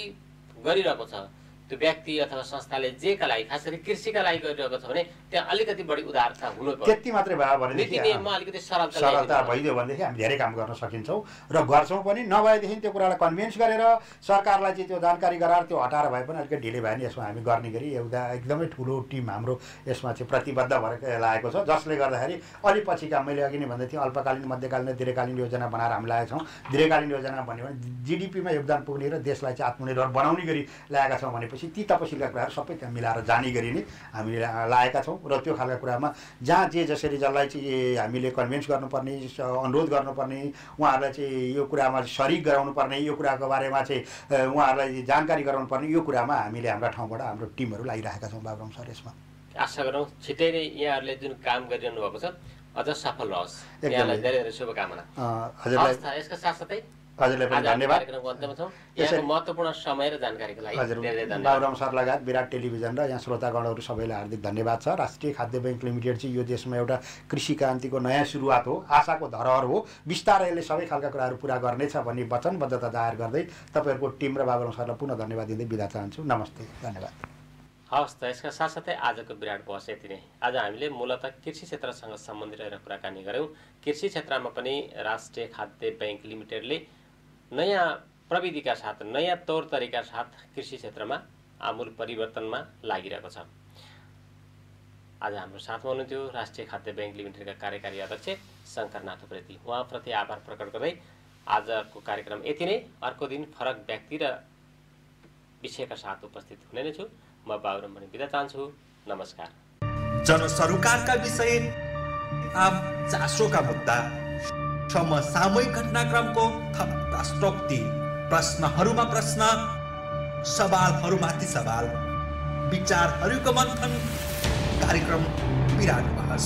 B: गरिरहेको छ त्यो व्यक्ति अथवा संस्थाले जेका लागि खास गरी कृषिका लागि गरिरहेको छ भने त्यहाँ अलिकति बढी उदारता हुनु पर्यो।
C: त्यति मात्रै भयो भनेदेखि
B: नियममा अलिकति सरलता
C: भइदियो भनेदेखि हामी धेरै काम गर्न सकिन्छौँ र गर्छौँ पनि। नभएदेखि त्यो कुरालाई कन्भिन्स गरेर सरकारलाई चाहिँ त्यो जानकारी गराएर त्यो हटाएर भए पनि अलिकति ढिलै भयो भने यसमा हामी गर्ने गरी एउटा एकदमै ठुलो टिम हाम्रो यसमा चाहिँ प्रतिबद्ध भएर लागेको छ, जसले गर्दाखेरि अलि पछिका मैले अघि नै भन्दै थिएँ अल्पकालीन मध्यकालीन र दीर्घकालीन योजना बनाएर हामी लागेका छौँ। दीर्घकालीन योजना भन्यो भने जिडिपीमा योगदान पुग्ने र देशलाई चाहिँ आत्मनिर्भर बनाउने गरी ल्याएका छौँ भनेपछि ती तपसिलका कुराहरू सबै त्यहाँ मिलाएर जाने गरी नै हामीले लागेका छौँ। र त्यो खालका कुरामा जहाँ जे जसरी जसलाई चाहिँ हामीले कन्भिन्स गर्नुपर्ने, अनुरोध गर्नुपर्ने, उहाँहरूलाई चाहिँ यो कुरामा सरिक गराउनु पर्ने, यो कुराको बारेमा चाहिँ उहाँहरूलाई जानकारी गराउनु पर्ने, यो कुरामा हामीले हाम्रा ठाउँबाट हाम्रो टिमहरू लागिरहेका छौँ बाबुराम सर। यसमा
B: आशा गरौँ छिट्टै नै यहाँहरूले जुन काम गरिरहनु भएको छ अझ सफल रहोस्। यहाँलाई धेरै धेरै शुभकामना। हजुरलाई यसका साथसाथै
C: हजुरलाई पनि धन्यवाद।
B: महत्त्वपूर्ण समय र जानकारीको लागि
C: बाबुराम सर लगायत विराट टेलिभिजन र यहाँ श्रोतागणहरू सबैलाई हार्दिक धन्यवाद छ। राष्ट्रिय खाद्य ब्याङ्क लिमिटेड चाहिँ यो देशमा एउटा कृषि क्रान्तिको नयाँ सुरुवात हो, आशाको धरोहर हो। बिस्तारै यसले सबै खालका कुराहरू पुरा गर्नेछ भन्ने वचनबद्धता जाहेर गर्दै तपाईँहरूको टिम र बाबुराम सरलाई पुनः धन्यवाद दिँदै बिदा चाहन्छु। नमस्ते, धन्यवाद।
B: हवस् त, यसका साथसाथै आजको विराट बहस यति नै। आज हामीले मूलतः कृषि क्षेत्रसँग सम्बन्धित रहेर कुराकानी गऱ्यौँ। कृषि क्षेत्रमा पनि राष्ट्रिय खाद्य ब्याङ्क लिमिटेडले नयाँ प्रविधिका साथ, नयाँ तौर तरिका साथ कृषि क्षेत्रमा आमूल परिवर्तनमा लागिरहेको छ। आज हाम्रो साथमा हुनुहुन्थ्यो राष्ट्रिय खाद्य ब्याङ्क लिमिटेडका कार्यकारी अध्यक्ष शङ्करनाथ उप्रेती। उहाँप्रति आभार प्रकट गर्दै आजको कार्यक्रम यति नै। अर्को दिन फरक व्यक्ति र विषयका साथ उपस्थित हुने नै छु। म बाबुराम पनि बिदा चाहन्छु। नमस्कार।
A: जनसरोकारका विषय, आम चासोका मुद्दा, समसामयिक घटनाक्रमको थप राष्ट्रोक्ति, प्रश्नहरूमा प्रश्न, सवालहरूमाथि सवाल, विचारहरूको मन्थन। कार्यक्रम विराट बहस।